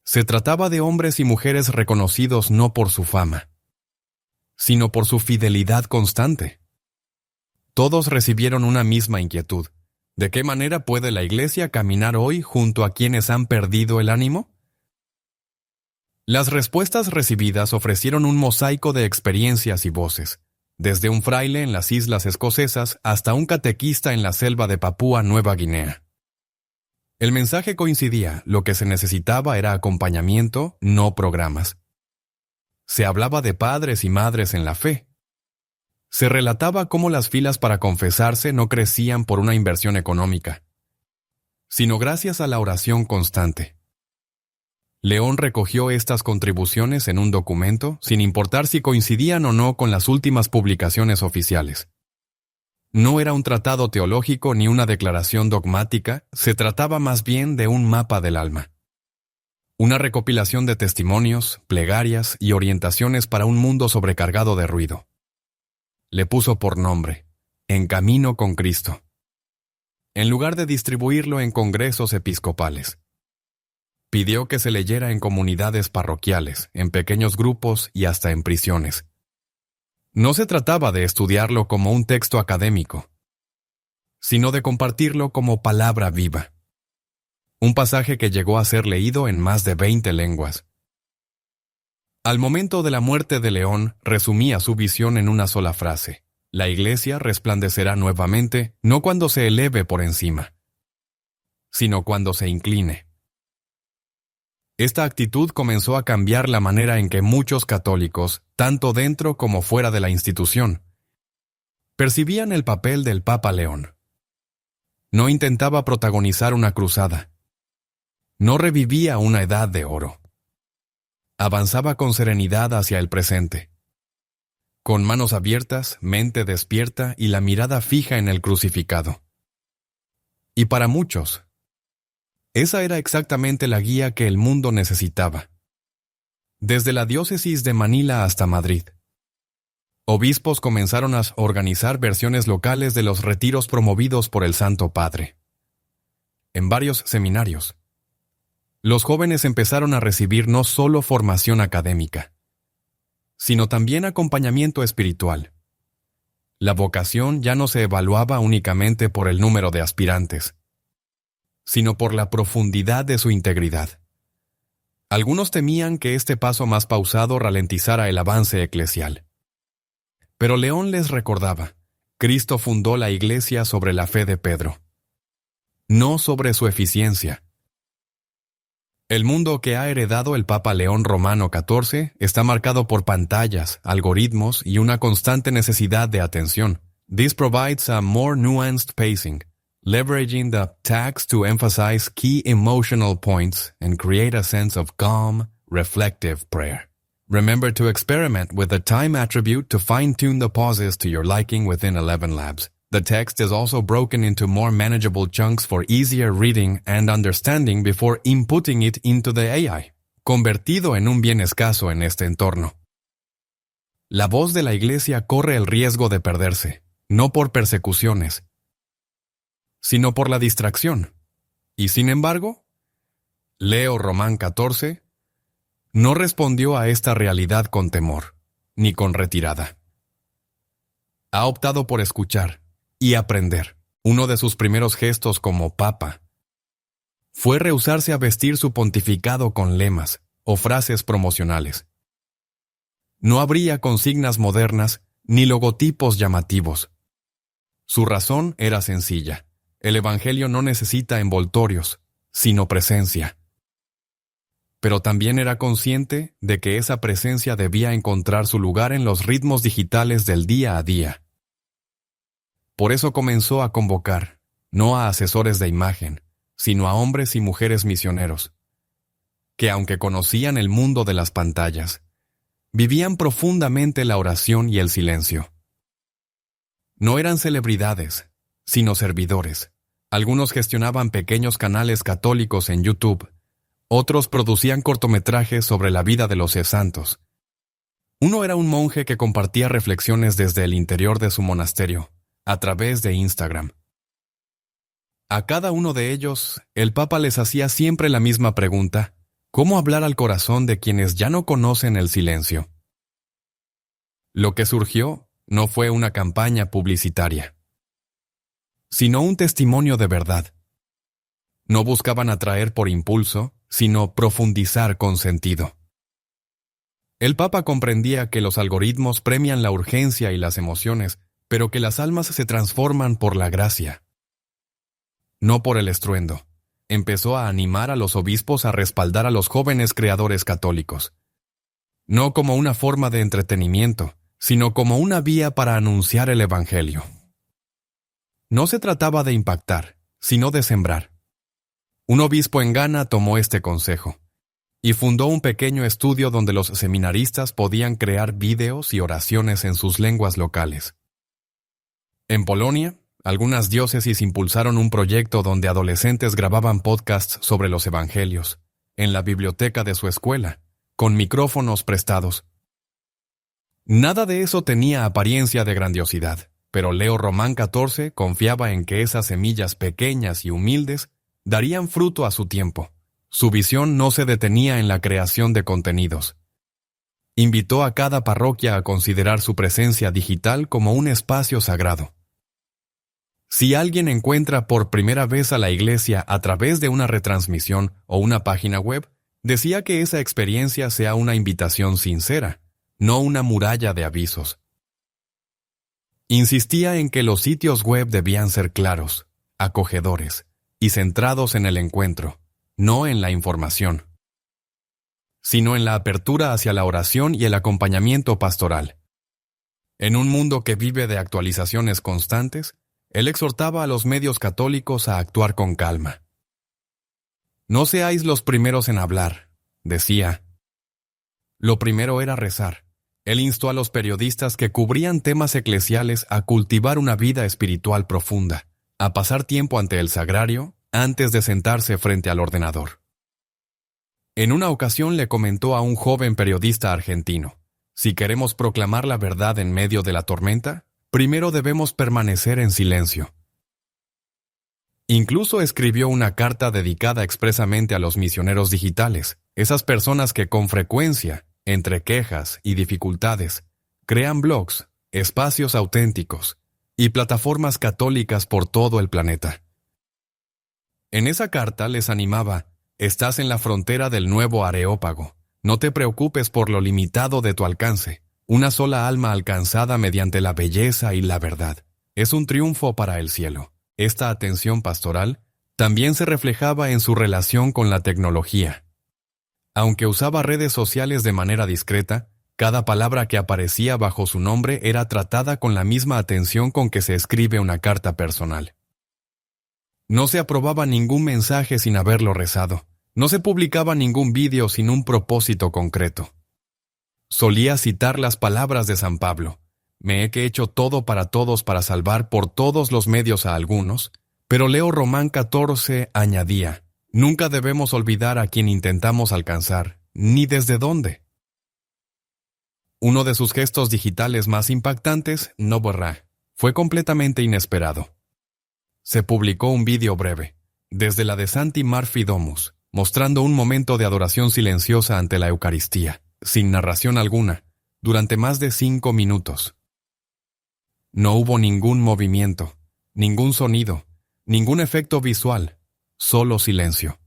Se trataba de hombres y mujeres reconocidos no por su fama, sino por su fidelidad constante. Todos recibieron una misma inquietud. ¿De qué manera puede la Iglesia caminar hoy junto a quienes han perdido el ánimo? Las respuestas recibidas ofrecieron un mosaico de experiencias y voces, desde un fraile en las islas escocesas hasta un catequista en la selva de Papúa Nueva Guinea. El mensaje coincidía, lo que se necesitaba era acompañamiento, no programas. Se hablaba de padres y madres en la fe. Se relataba cómo las filas para confesarse no crecían por una inversión económica, sino gracias a la oración constante. León recogió estas contribuciones en un documento, sin importar si coincidían o no con las últimas publicaciones oficiales. No era un tratado teológico ni una declaración dogmática, se trataba más bien de un mapa del alma. Una recopilación de testimonios, plegarias y orientaciones para un mundo sobrecargado de ruido. Le puso por nombre: En Camino con Cristo, en lugar de distribuirlo en congresos episcopales. Pidió que se leyera en comunidades parroquiales, en pequeños grupos y hasta en prisiones. No se trataba de estudiarlo como un texto académico, sino de compartirlo como palabra viva. Un pasaje que llegó a ser leído en más de 20 lenguas. Al momento de la muerte de León, resumía su visión en una sola frase: la Iglesia resplandecerá nuevamente, no cuando se eleve por encima, sino cuando se incline. Esta actitud comenzó a cambiar la manera en que muchos católicos, tanto dentro como fuera de la institución, percibían el papel del Papa León. No intentaba protagonizar una cruzada. No revivía una edad de oro. Avanzaba con serenidad hacia el presente. Con manos abiertas, mente despierta y la mirada fija en el crucificado. Y para muchos, esa era exactamente la guía que el mundo necesitaba. Desde la diócesis de Manila hasta Madrid, obispos comenzaron a organizar versiones locales de los retiros promovidos por el Santo Padre. En varios seminarios, los jóvenes empezaron a recibir no solo formación académica, sino también acompañamiento espiritual. La vocación ya no se evaluaba únicamente por el número de aspirantes, sino por la profundidad de su integridad. Algunos temían que este paso más pausado ralentizara el avance eclesial. Pero León les recordaba, Cristo fundó la Iglesia sobre la fe de Pedro, no sobre su eficiencia. El mundo que ha heredado el Papa León Romano XIV está marcado por pantallas, algoritmos y una constante necesidad de atención. This provides a more nuanced pacing, leveraging the text to emphasize key emotional points and create a sense of calm, reflective prayer. Remember to experiment with the time attribute to fine-tune the pauses to your liking within ElevenLabs. The text is also broken into more manageable chunks for easier reading and understanding before inputting it into the AI, convertido en un bien escaso en este entorno. La voz de la Iglesia corre el riesgo de perderse, no por persecuciones, sino por la distracción. Y sin embargo, Leo Román XIV no respondió a esta realidad con temor, ni con retirada. Ha optado por escuchar y aprender. Uno de sus primeros gestos como papa fue rehusarse a vestir su pontificado con lemas o frases promocionales. No habría consignas modernas ni logotipos llamativos. Su razón era sencilla. El Evangelio no necesita envoltorios, sino presencia. Pero también era consciente de que esa presencia debía encontrar su lugar en los ritmos digitales del día a día. Por eso comenzó a convocar, no a asesores de imagen, sino a hombres y mujeres misioneros, que aunque conocían el mundo de las pantallas, vivían profundamente la oración y el silencio. No eran celebridades, sino servidores. Algunos gestionaban pequeños canales católicos en YouTube, otros producían cortometrajes sobre la vida de los santos. Uno era un monje que compartía reflexiones desde el interior de su monasterio, a través de Instagram. A cada uno de ellos, el Papa les hacía siempre la misma pregunta: ¿cómo hablar al corazón de quienes ya no conocen el silencio? Lo que surgió no fue una campaña publicitaria, sino un testimonio de verdad. No buscaban atraer por impulso, sino profundizar con sentido. El Papa comprendía que los algoritmos premian la urgencia y las emociones, pero que las almas se transforman por la gracia, no por el estruendo. Empezó a animar a los obispos a respaldar a los jóvenes creadores católicos, no como una forma de entretenimiento, sino como una vía para anunciar el Evangelio. No se trataba de impactar, sino de sembrar. Un obispo en Ghana tomó este consejo y fundó un pequeño estudio donde los seminaristas podían crear vídeos y oraciones en sus lenguas locales. En Polonia, algunas diócesis impulsaron un proyecto donde adolescentes grababan podcasts sobre los evangelios, en la biblioteca de su escuela, con micrófonos prestados. Nada de eso tenía apariencia de grandiosidad, pero Leo Román XIV confiaba en que esas semillas pequeñas y humildes darían fruto a su tiempo. Su visión no se detenía en la creación de contenidos. Invitó a cada parroquia a considerar su presencia digital como un espacio sagrado. Si alguien encuentra por primera vez a la Iglesia a través de una retransmisión o una página web, decía que esa experiencia sea una invitación sincera, no una muralla de avisos. Insistía en que los sitios web debían ser claros, acogedores y centrados en el encuentro, no en la información, sino en la apertura hacia la oración y el acompañamiento pastoral. En un mundo que vive de actualizaciones constantes, Él exhortaba a los medios católicos a actuar con calma. No seáis los primeros en hablar, decía. Lo primero era rezar. Él instó a los periodistas que cubrían temas eclesiales a cultivar una vida espiritual profunda, a pasar tiempo ante el sagrario antes de sentarse frente al ordenador. En una ocasión le comentó a un joven periodista argentino: si queremos proclamar la verdad en medio de la tormenta, primero debemos permanecer en silencio. Incluso escribió una carta dedicada expresamente a los misioneros digitales, esas personas que con frecuencia, entre quejas y dificultades, crean blogs, espacios auténticos y plataformas católicas por todo el planeta. En esa carta les animaba: estás en la frontera del nuevo Areópago. No te preocupes por lo limitado de tu alcance. Una sola alma alcanzada mediante la belleza y la verdad es un triunfo para el cielo. Esta atención pastoral también se reflejaba en su relación con la tecnología. Aunque usaba redes sociales de manera discreta, cada palabra que aparecía bajo su nombre era tratada con la misma atención con que se escribe una carta personal. No se aprobaba ningún mensaje sin haberlo rezado. No se publicaba ningún vídeo sin un propósito concreto. Solía citar las palabras de San Pablo: me he hecho todo para todos para salvar por todos los medios a algunos, pero Leo Román 14 añadía: nunca debemos olvidar a quien intentamos alcanzar, ni desde dónde. Uno de sus gestos digitales más impactantes, no borrá, fue completamente inesperado. Se publicó un vídeo breve, desde la de Santi Murphy Domus, mostrando un momento de adoración silenciosa ante la Eucaristía, sin narración alguna, durante más de 5 minutos. No hubo ningún movimiento, ningún sonido, ningún efecto visual, solo silencio.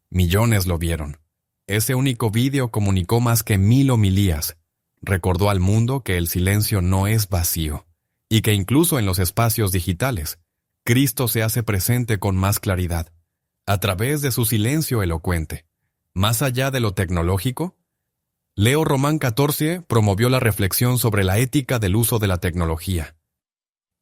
Millones lo vieron. Ese único vídeo comunicó más que 1000 homilías. Recordó al mundo que el silencio no es vacío, y que incluso en los espacios digitales, Cristo se hace presente con más claridad, a través de su silencio elocuente. Más allá de lo tecnológico, Leo Román 14 promovió la reflexión sobre la ética del uso de la tecnología.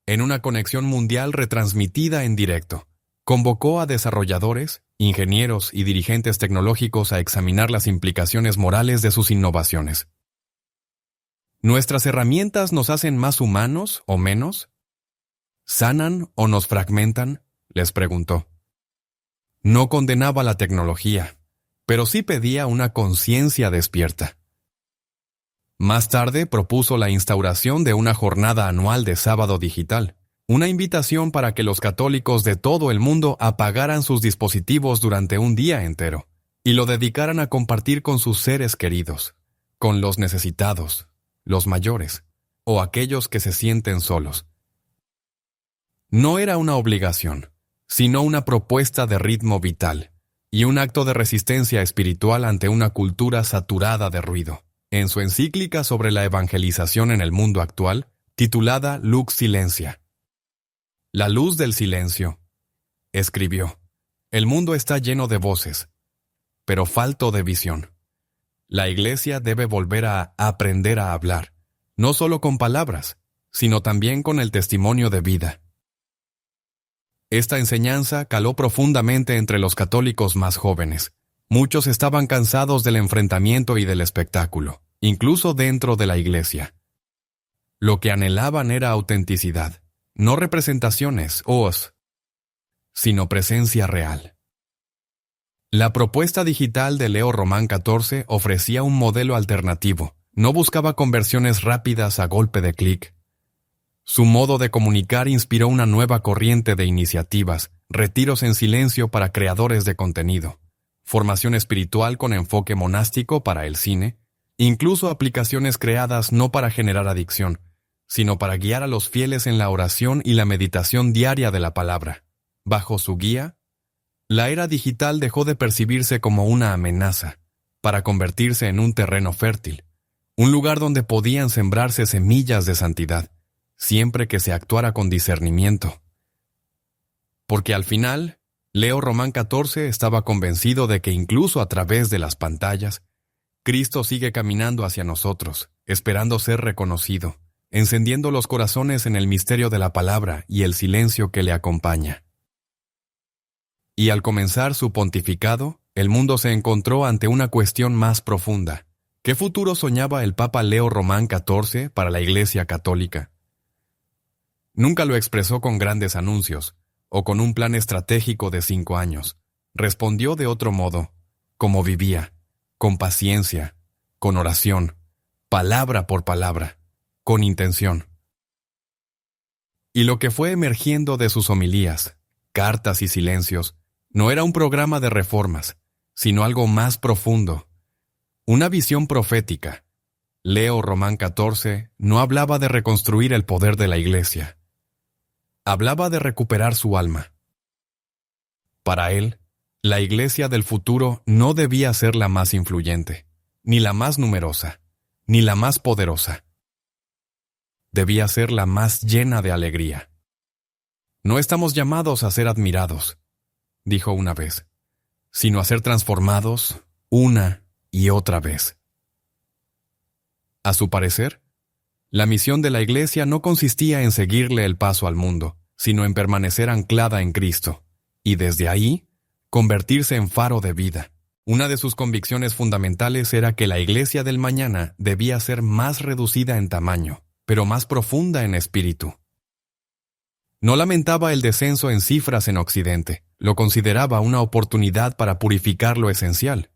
En una conexión mundial retransmitida en directo, convocó a desarrolladores, ingenieros y dirigentes tecnológicos a examinar las implicaciones morales de sus innovaciones. ¿Nuestras herramientas nos hacen más humanos o menos? ¿Sanan o nos fragmentan?, les preguntó. No condenaba la tecnología, pero sí pedía una conciencia despierta. Más tarde propuso la instauración de una jornada anual de sábado digital, una invitación para que los católicos de todo el mundo apagaran sus dispositivos durante un día entero y lo dedicaran a compartir con sus seres queridos, con los necesitados, los mayores o aquellos que se sienten solos. No era una obligación, sino una propuesta de ritmo vital y un acto de resistencia espiritual ante una cultura saturada de ruido. En su encíclica sobre la evangelización en el mundo actual, titulada Lux Silentia, La luz del silencio, escribió: el mundo está lleno de voces, pero falto de visión. La Iglesia debe volver a aprender a hablar, no solo con palabras, sino también con el testimonio de vida. Esta enseñanza caló profundamente entre los católicos más jóvenes. Muchos estaban cansados del enfrentamiento y del espectáculo, incluso dentro de la Iglesia. Lo que anhelaban era autenticidad, no representaciones sino presencia real. La propuesta digital de Leo Román 14 ofrecía un modelo alternativo. No buscaba conversiones rápidas a golpe de clic. Su modo de comunicar inspiró una nueva corriente de iniciativas, retiros en silencio para creadores de contenido, formación espiritual con enfoque monástico para el cine, incluso aplicaciones creadas no para generar adicción, sino para guiar a los fieles en la oración y la meditación diaria de la palabra. Bajo su guía, la era digital dejó de percibirse como una amenaza, para convertirse en un terreno fértil, un lugar donde podían sembrarse semillas de santidad, siempre que se actuara con discernimiento. Porque al final, Leo Román 14 estaba convencido de que incluso a través de las pantallas, Cristo sigue caminando hacia nosotros, esperando ser reconocido, encendiendo los corazones en el misterio de la palabra y el silencio que le acompaña. Y al comenzar su pontificado, el mundo se encontró ante una cuestión más profunda. ¿Qué futuro soñaba el Papa Leo Román XIV para la Iglesia Católica? Nunca lo expresó con grandes anuncios, o con un plan estratégico de 5 años. Respondió de otro modo, como vivía, con paciencia, con oración, palabra por palabra, con intención. Y lo que fue emergiendo de sus homilías, cartas y silencios, no era un programa de reformas, sino algo más profundo, una visión profética. Leo Román XIV no hablaba de reconstruir el poder de la Iglesia. Hablaba de recuperar su alma. Para él, la Iglesia del futuro no debía ser la más influyente, ni la más numerosa, ni la más poderosa. Debía ser la más llena de alegría. No estamos llamados a ser admirados, dijo una vez, sino a ser transformados una y otra vez. A su parecer, la misión de la Iglesia no consistía en seguirle el paso al mundo, sino en permanecer anclada en Cristo, y desde ahí, convertirse en faro de vida. Una de sus convicciones fundamentales era que la Iglesia del mañana debía ser más reducida en tamaño, pero más profunda en espíritu. No lamentaba el descenso en cifras en Occidente, lo consideraba una oportunidad para purificar lo esencial.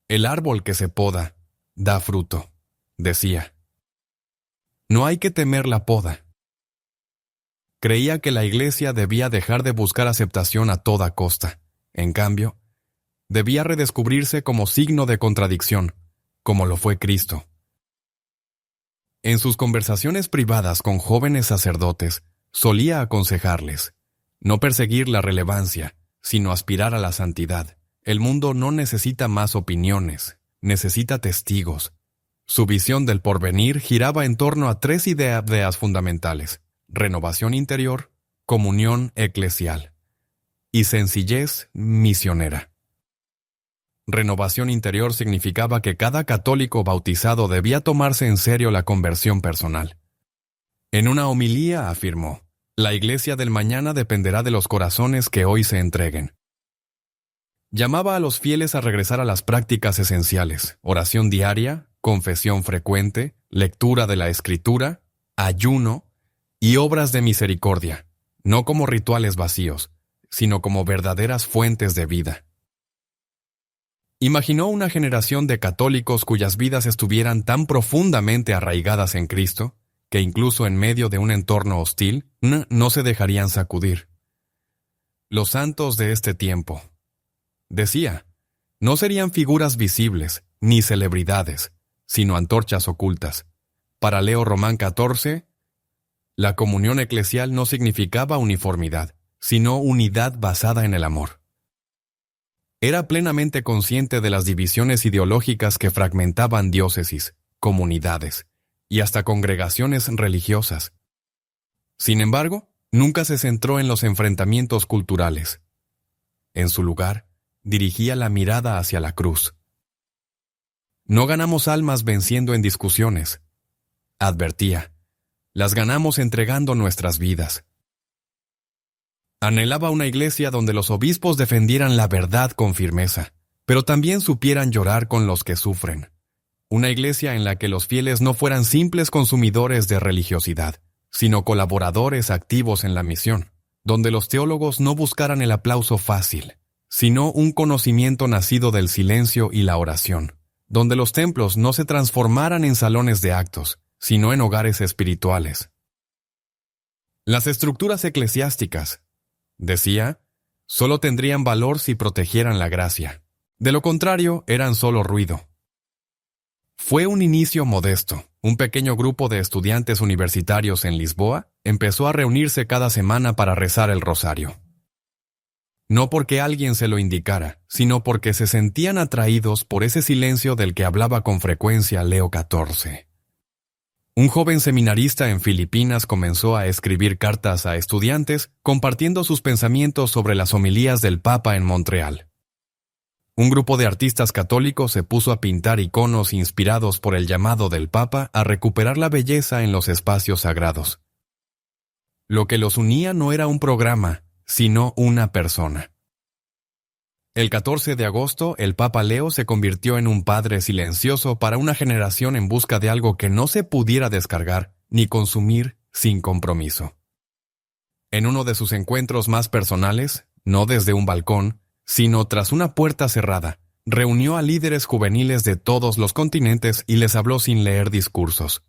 El árbol que se poda da fruto, decía. No hay que temer la poda. Creía que la Iglesia debía dejar de buscar aceptación a toda costa. En cambio, debía redescubrirse como signo de contradicción, como lo fue Cristo. En sus conversaciones privadas con jóvenes sacerdotes, solía aconsejarles, no perseguir la relevancia, sino aspirar a la santidad. El mundo no necesita más opiniones, necesita testigos. Su visión del porvenir giraba en torno a 3 ideas fundamentales: renovación interior, comunión eclesial y sencillez misionera. Renovación interior significaba que cada católico bautizado debía tomarse en serio la conversión personal. En una homilía afirmó, la Iglesia del mañana dependerá de los corazones que hoy se entreguen. Llamaba a los fieles a regresar a las prácticas esenciales: oración diaria, confesión frecuente, lectura de la Escritura, ayuno y obras de misericordia, no como rituales vacíos, sino como verdaderas fuentes de vida. Imaginó una generación de católicos cuyas vidas estuvieran tan profundamente arraigadas en Cristo, que incluso en medio de un entorno hostil, no se dejarían sacudir. Los santos de este tiempo, decía, no serían figuras visibles, ni celebridades, sino antorchas ocultas. Para Leo Román XIV, la comunión eclesial no significaba uniformidad, sino unidad basada en el amor. Era plenamente consciente de las divisiones ideológicas que fragmentaban diócesis, comunidades y hasta congregaciones religiosas. Sin embargo, nunca se centró en los enfrentamientos culturales. En su lugar, dirigía la mirada hacia la cruz. No ganamos almas venciendo en discusiones, advertía. Las ganamos entregando nuestras vidas. Anhelaba una iglesia donde los obispos defendieran la verdad con firmeza, pero también supieran llorar con los que sufren. Una iglesia en la que los fieles no fueran simples consumidores de religiosidad, sino colaboradores activos en la misión, donde los teólogos no buscaran el aplauso fácil, sino un conocimiento nacido del silencio y la oración, donde los templos no se transformaran en salones de actos, sino en hogares espirituales. Las estructuras eclesiásticas, decía, solo tendrían valor si protegieran la gracia. De lo contrario, eran solo ruido. Fue un inicio modesto. Un pequeño grupo de estudiantes universitarios en Lisboa empezó a reunirse cada semana para rezar el rosario. No porque alguien se lo indicara, sino porque se sentían atraídos por ese silencio del que hablaba con frecuencia Leo XIV. Un joven seminarista en Filipinas comenzó a escribir cartas a estudiantes compartiendo sus pensamientos sobre las homilías del Papa en Montreal. Un grupo de artistas católicos se puso a pintar iconos inspirados por el llamado del Papa a recuperar la belleza en los espacios sagrados. Lo que los unía no era un programa, sino una persona. El 14 de agosto, el Papa Leo se convirtió en un padre silencioso para una generación en busca de algo que no se pudiera descargar ni consumir sin compromiso. En uno de sus encuentros más personales, no desde un balcón, sino tras una puerta cerrada, reunió a líderes juveniles de todos los continentes y les habló sin leer discursos.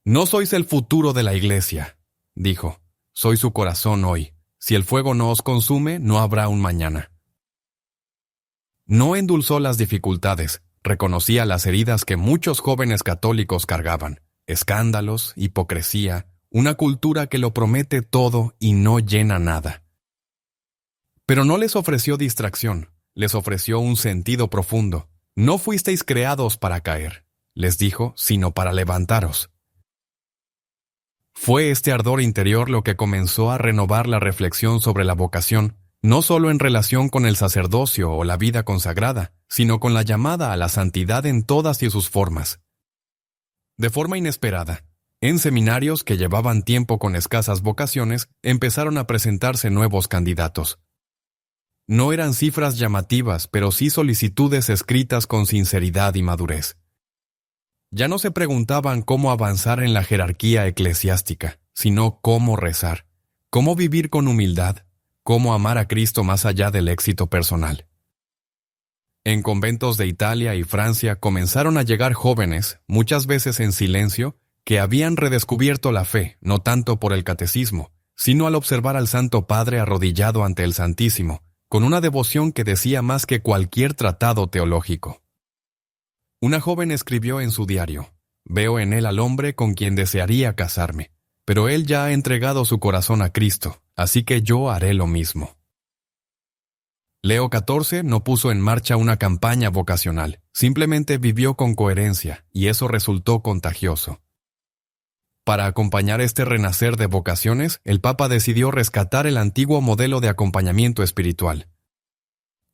«No sois el futuro de la Iglesia», dijo, «soy su corazón hoy. Si el fuego no os consume, no habrá un mañana». No endulzó las dificultades, reconocía las heridas que muchos jóvenes católicos cargaban, escándalos, hipocresía, una cultura que lo promete todo y no llena nada. Pero no les ofreció distracción, les ofreció un sentido profundo. No fuisteis creados para caer, les dijo, sino para levantaros. Fue este ardor interior lo que comenzó a renovar la reflexión sobre la vocación, no solo en relación con el sacerdocio o la vida consagrada, sino con la llamada a la santidad en todas sus formas. De forma inesperada, en seminarios que llevaban tiempo con escasas vocaciones, empezaron a presentarse nuevos candidatos. No eran cifras llamativas, pero sí solicitudes escritas con sinceridad y madurez. Ya no se preguntaban cómo avanzar en la jerarquía eclesiástica, sino cómo rezar, cómo vivir con humildad, cómo amar a Cristo más allá del éxito personal. En conventos de Italia y Francia comenzaron a llegar jóvenes, muchas veces en silencio, que habían redescubierto la fe, no tanto por el catecismo, sino al observar al Santo Padre arrodillado ante el Santísimo, con una devoción que decía más que cualquier tratado teológico. Una joven escribió en su diario, «Veo en él al hombre con quien desearía casarme, pero él ya ha entregado su corazón a Cristo, así que yo haré lo mismo». Leo XIV no puso en marcha una campaña vocacional, simplemente vivió con coherencia, y eso resultó contagioso. Para acompañar este renacer de vocaciones, el Papa decidió rescatar el antiguo modelo de acompañamiento espiritual.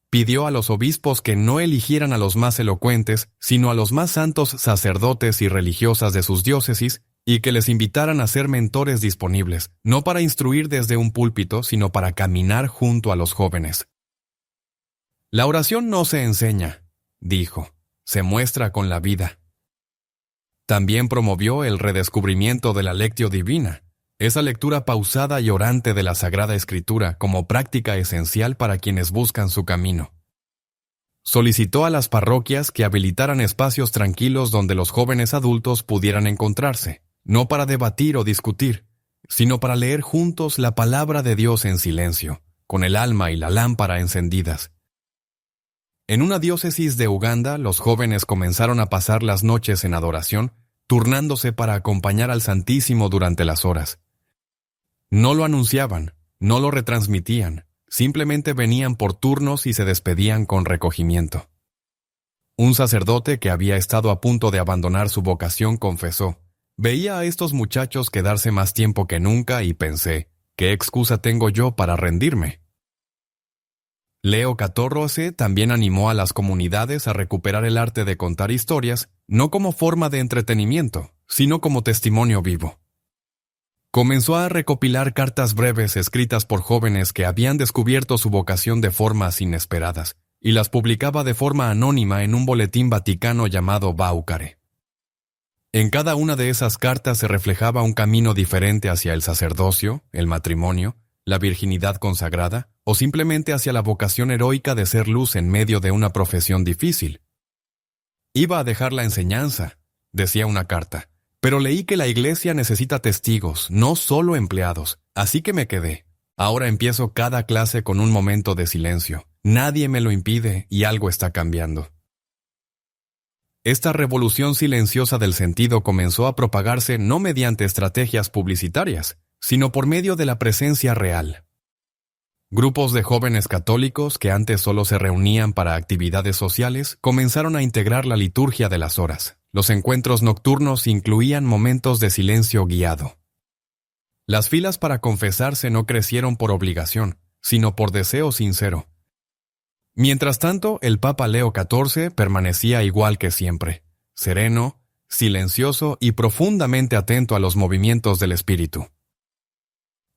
Pidió a los obispos que no eligieran a los más elocuentes, sino a los más santos sacerdotes y religiosas de sus diócesis, y que les invitaran a ser mentores disponibles, no para instruir desde un púlpito, sino para caminar junto a los jóvenes. «La oración no se enseña», dijo, «se muestra con la vida». También promovió el redescubrimiento de la Lectio Divina, esa lectura pausada y orante de la Sagrada Escritura como práctica esencial para quienes buscan su camino. Solicitó a las parroquias que habilitaran espacios tranquilos donde los jóvenes adultos pudieran encontrarse, no para debatir o discutir, sino para leer juntos la palabra de Dios en silencio, con el alma y la lámpara encendidas. En una diócesis de Uganda, los jóvenes comenzaron a pasar las noches en adoración, turnándose para acompañar al Santísimo durante las horas. No lo anunciaban, no lo retransmitían, simplemente venían por turnos y se despedían con recogimiento. Un sacerdote que había estado a punto de abandonar su vocación confesó, «Veía a estos muchachos quedarse más tiempo que nunca y pensé, ¿qué excusa tengo yo para rendirme?». Leo XIV también animó a las comunidades a recuperar el arte de contar historias, no como forma de entretenimiento, sino como testimonio vivo. Comenzó a recopilar cartas breves escritas por jóvenes que habían descubierto su vocación de formas inesperadas, y las publicaba de forma anónima en un boletín vaticano llamado Vaucare. En cada una de esas cartas se reflejaba un camino diferente hacia el sacerdocio, el matrimonio, la virginidad consagrada, o simplemente hacia la vocación heroica de ser luz en medio de una profesión difícil. «Iba a dejar la enseñanza», decía una carta, «pero leí que la Iglesia necesita testigos, no solo empleados, así que me quedé. Ahora empiezo cada clase con un momento de silencio. Nadie me lo impide y algo está cambiando». Esta revolución silenciosa del sentido comenzó a propagarse no mediante estrategias publicitarias, sino por medio de la presencia real. Grupos de jóvenes católicos que antes solo se reunían para actividades sociales comenzaron a integrar la liturgia de las horas. Los encuentros nocturnos incluían momentos de silencio guiado. Las filas para confesarse no crecieron por obligación, sino por deseo sincero. Mientras tanto, el Papa Leo XIV permanecía igual que siempre, sereno, silencioso y profundamente atento a los movimientos del espíritu.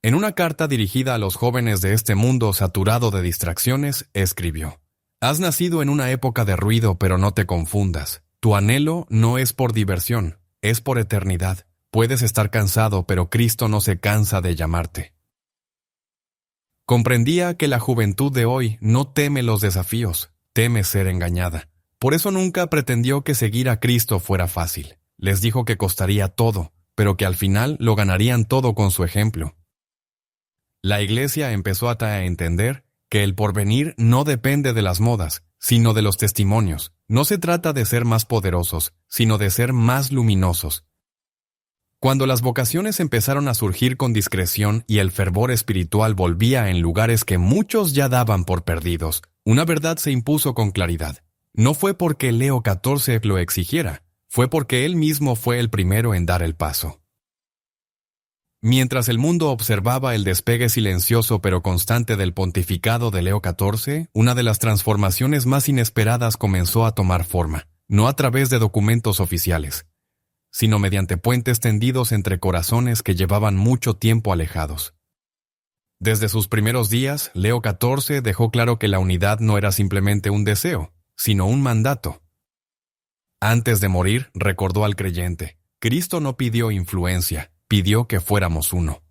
En una carta dirigida a los jóvenes de este mundo saturado de distracciones, escribió: «Has nacido en una época de ruido, pero no te confundas. Tu anhelo no es por diversión, es por eternidad. Puedes estar cansado, pero Cristo no se cansa de llamarte». Comprendía que la juventud de hoy no teme los desafíos, teme ser engañada. Por eso nunca pretendió que seguir a Cristo fuera fácil. Les dijo que costaría todo, pero que al final lo ganarían todo con su ejemplo. La Iglesia empezó a entender que el porvenir no depende de las modas, sino de los testimonios. No se trata de ser más poderosos, sino de ser más luminosos. Cuando las vocaciones empezaron a surgir con discreción y el fervor espiritual volvía en lugares que muchos ya daban por perdidos, una verdad se impuso con claridad. No fue porque Leo XIV lo exigiera, fue porque él mismo fue el primero en dar el paso. Mientras el mundo observaba el despegue silencioso pero constante del pontificado de Leo XIV, una de las transformaciones más inesperadas comenzó a tomar forma, no a través de documentos oficiales, sino mediante puentes tendidos entre corazones que llevaban mucho tiempo alejados. Desde sus primeros días, Leo XIV dejó claro que la unidad no era simplemente un deseo, sino un mandato. Antes de morir, recordó al creyente: Cristo no pidió influencia, pidió que fuéramos uno.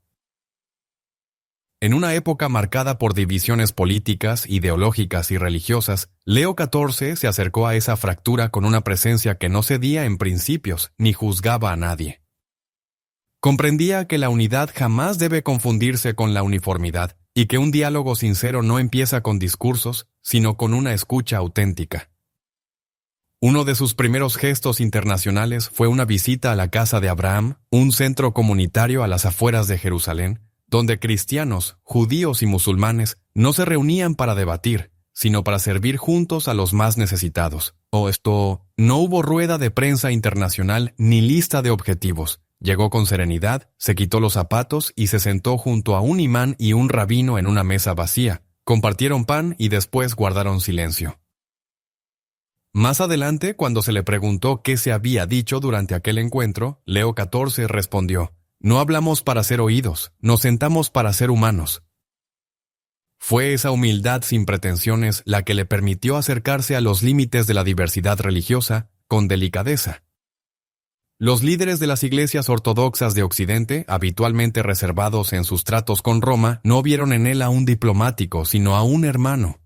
En una época marcada por divisiones políticas, ideológicas y religiosas, Leo XIV se acercó a esa fractura con una presencia que no cedía en principios ni juzgaba a nadie. Comprendía que la unidad jamás debe confundirse con la uniformidad y que un diálogo sincero no empieza con discursos, sino con una escucha auténtica. Uno de sus primeros gestos internacionales fue una visita a la Casa de Abraham, un centro comunitario a las afueras de Jerusalén, donde cristianos, judíos y musulmanes no se reunían para debatir, sino para servir juntos a los más necesitados. No hubo rueda de prensa internacional ni lista de objetivos. Llegó con serenidad, se quitó los zapatos y se sentó junto a un imán y un rabino en una mesa vacía. Compartieron pan y después guardaron silencio. Más adelante, cuando se le preguntó qué se había dicho durante aquel encuentro, Leo XIV respondió: «No hablamos para ser oídos, nos sentamos para ser humanos». Fue esa humildad sin pretensiones la que le permitió acercarse a los límites de la diversidad religiosa con delicadeza. Los líderes de las iglesias ortodoxas de Occidente, habitualmente reservados en sus tratos con Roma, no vieron en él a un diplomático, sino a un hermano.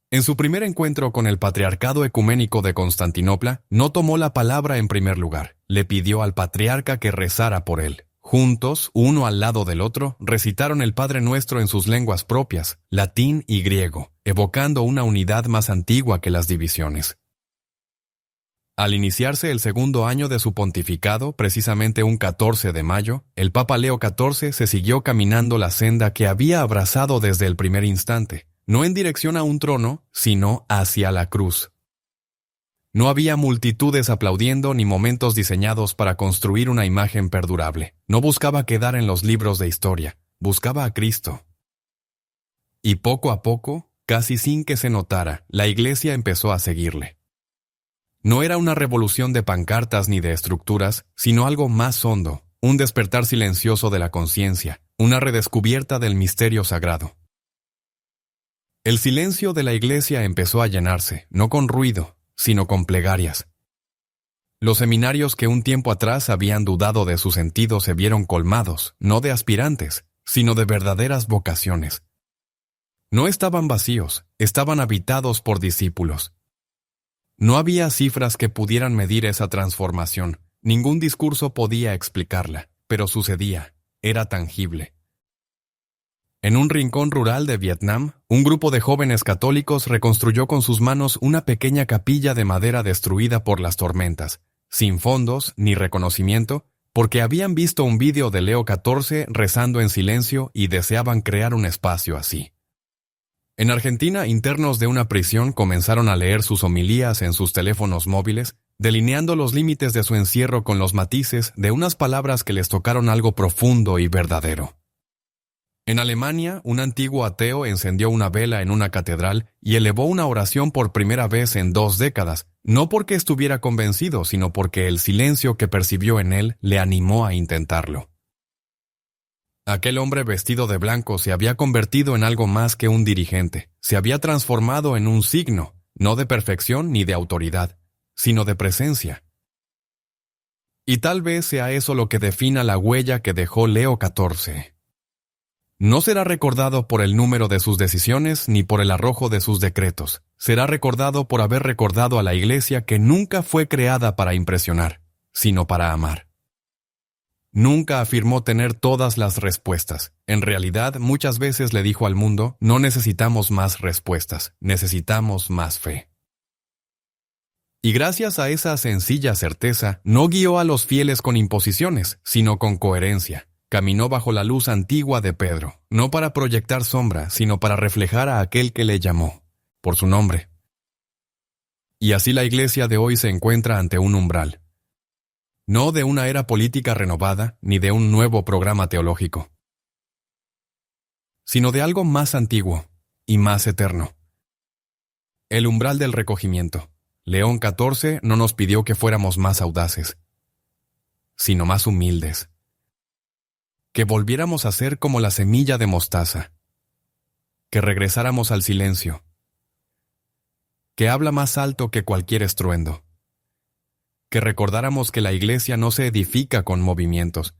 En su primer encuentro con el Patriarcado Ecuménico de Constantinopla, no tomó la palabra en primer lugar. Le pidió al patriarca que rezara por él. Juntos, uno al lado del otro, recitaron el Padre Nuestro en sus lenguas propias, latín y griego, evocando una unidad más antigua que las divisiones. Al iniciarse el segundo año de su pontificado, precisamente un 14 de mayo, el Papa Leo XIV se siguió caminando la senda que había abrazado desde el primer instante, no en dirección a un trono, sino hacia la cruz. No había multitudes aplaudiendo ni momentos diseñados para construir una imagen perdurable. No buscaba quedar en los libros de historia, buscaba a Cristo. Y poco a poco, casi sin que se notara, la Iglesia empezó a seguirle. No era una revolución de pancartas ni de estructuras, sino algo más hondo, un despertar silencioso de la conciencia, una redescubierta del misterio sagrado. El silencio de la Iglesia empezó a llenarse, no con ruido, sino con plegarias. Los seminarios que un tiempo atrás habían dudado de su sentido se vieron colmados, no de aspirantes, sino de verdaderas vocaciones. No estaban vacíos, estaban habitados por discípulos. No había cifras que pudieran medir esa transformación, ningún discurso podía explicarla, pero sucedía, era tangible. En un rincón rural de Vietnam, un grupo de jóvenes católicos reconstruyó con sus manos una pequeña capilla de madera destruida por las tormentas, sin fondos ni reconocimiento, porque habían visto un vídeo de Leo XIV rezando en silencio y deseaban crear un espacio así. En Argentina, internos de una prisión comenzaron a leer sus homilías en sus teléfonos móviles, delineando los límites de su encierro con los matices de unas palabras que les tocaron algo profundo y verdadero. En Alemania, un antiguo ateo encendió una vela en una catedral y elevó una oración por primera vez en 2 décadas, no porque estuviera convencido, sino porque el silencio que percibió en él le animó a intentarlo. Aquel hombre vestido de blanco se había convertido en algo más que un dirigente, se había transformado en un signo, no de perfección ni de autoridad, sino de presencia. Y tal vez sea eso lo que defina la huella que dejó Leo XIV. No será recordado por el número de sus decisiones ni por el arrojo de sus decretos. Será recordado por haber recordado a la Iglesia que nunca fue creada para impresionar, sino para amar. Nunca afirmó tener todas las respuestas. En realidad, muchas veces le dijo al mundo, no necesitamos más respuestas, necesitamos más fe. Y gracias a esa sencilla certeza, no guió a los fieles con imposiciones, sino con coherencia. Caminó bajo la luz antigua de Pedro, no para proyectar sombra, sino para reflejar a aquel que le llamó, por su nombre. Y así la Iglesia de hoy se encuentra ante un umbral. No de una era política renovada, ni de un nuevo programa teológico, sino de algo más antiguo y más eterno. El umbral del recogimiento. León XIV no nos pidió que fuéramos más audaces, sino más humildes. Que volviéramos a ser como la semilla de mostaza, que regresáramos al silencio, que habla más alto que cualquier estruendo, que recordáramos que la Iglesia no se edifica con movimientos,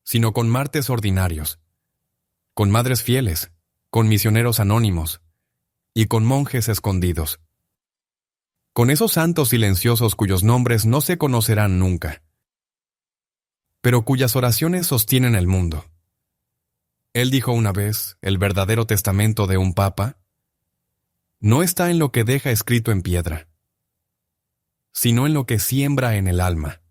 sino con martes ordinarios, con madres fieles, con misioneros anónimos y con monjes escondidos, con esos santos silenciosos cuyos nombres no se conocerán nunca, pero cuyas oraciones sostienen el mundo. Él dijo una vez, el verdadero testamento de un papa no está en lo que deja escrito en piedra, sino en lo que siembra en el alma.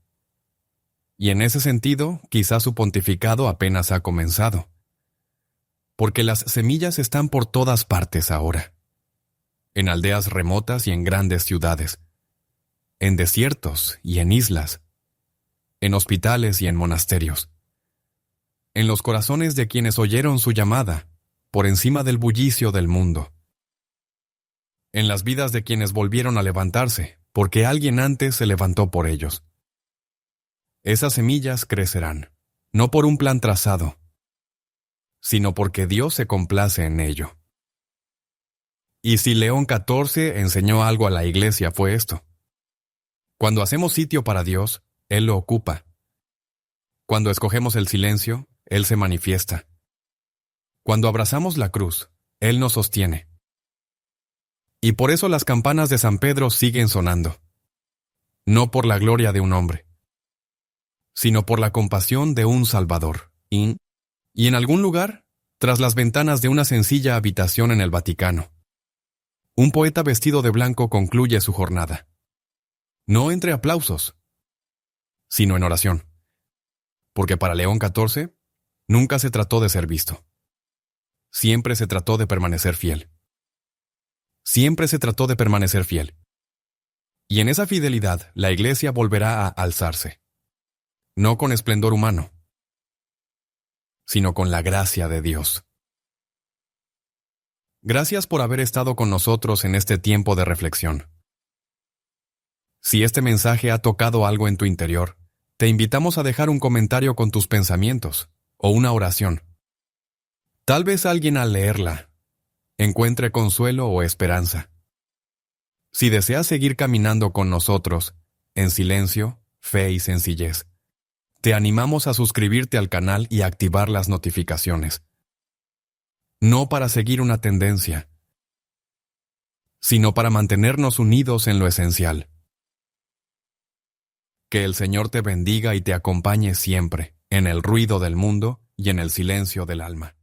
Y en ese sentido, quizás su pontificado apenas ha comenzado, porque las semillas están por todas partes ahora, en aldeas remotas y en grandes ciudades, en desiertos y en islas, en hospitales y en monasterios, en los corazones de quienes oyeron su llamada, por encima del bullicio del mundo, en las vidas de quienes volvieron a levantarse, porque alguien antes se levantó por ellos. Esas semillas crecerán, no por un plan trazado, sino porque Dios se complace en ello. Y si León XIV enseñó algo a la Iglesia fue esto. Cuando hacemos sitio para Dios, Él lo ocupa. Cuando escogemos el silencio, Él se manifiesta. Cuando abrazamos la cruz, Él nos sostiene. Y por eso las campanas de San Pedro siguen sonando. No por la gloria de un hombre, sino por la compasión de un Salvador. Y en algún lugar, tras las ventanas de una sencilla habitación en el Vaticano, un poeta vestido de blanco concluye su jornada. No entre aplausos, sino en oración. Porque para León XIV, nunca se trató de ser visto. Siempre se trató de permanecer fiel. Siempre se trató de permanecer fiel. Y en esa fidelidad, la Iglesia volverá a alzarse. No con esplendor humano, sino con la gracia de Dios. Gracias por haber estado con nosotros en este tiempo de reflexión. Si este mensaje ha tocado algo en tu interior, te invitamos a dejar un comentario con tus pensamientos o una oración. Tal vez alguien al leerla encuentre consuelo o esperanza. Si deseas seguir caminando con nosotros, en silencio, fe y sencillez, te animamos a suscribirte al canal y activar las notificaciones. No para seguir una tendencia, sino para mantenernos unidos en lo esencial. Que el Señor te bendiga y te acompañe siempre, en el ruido del mundo y en el silencio del alma.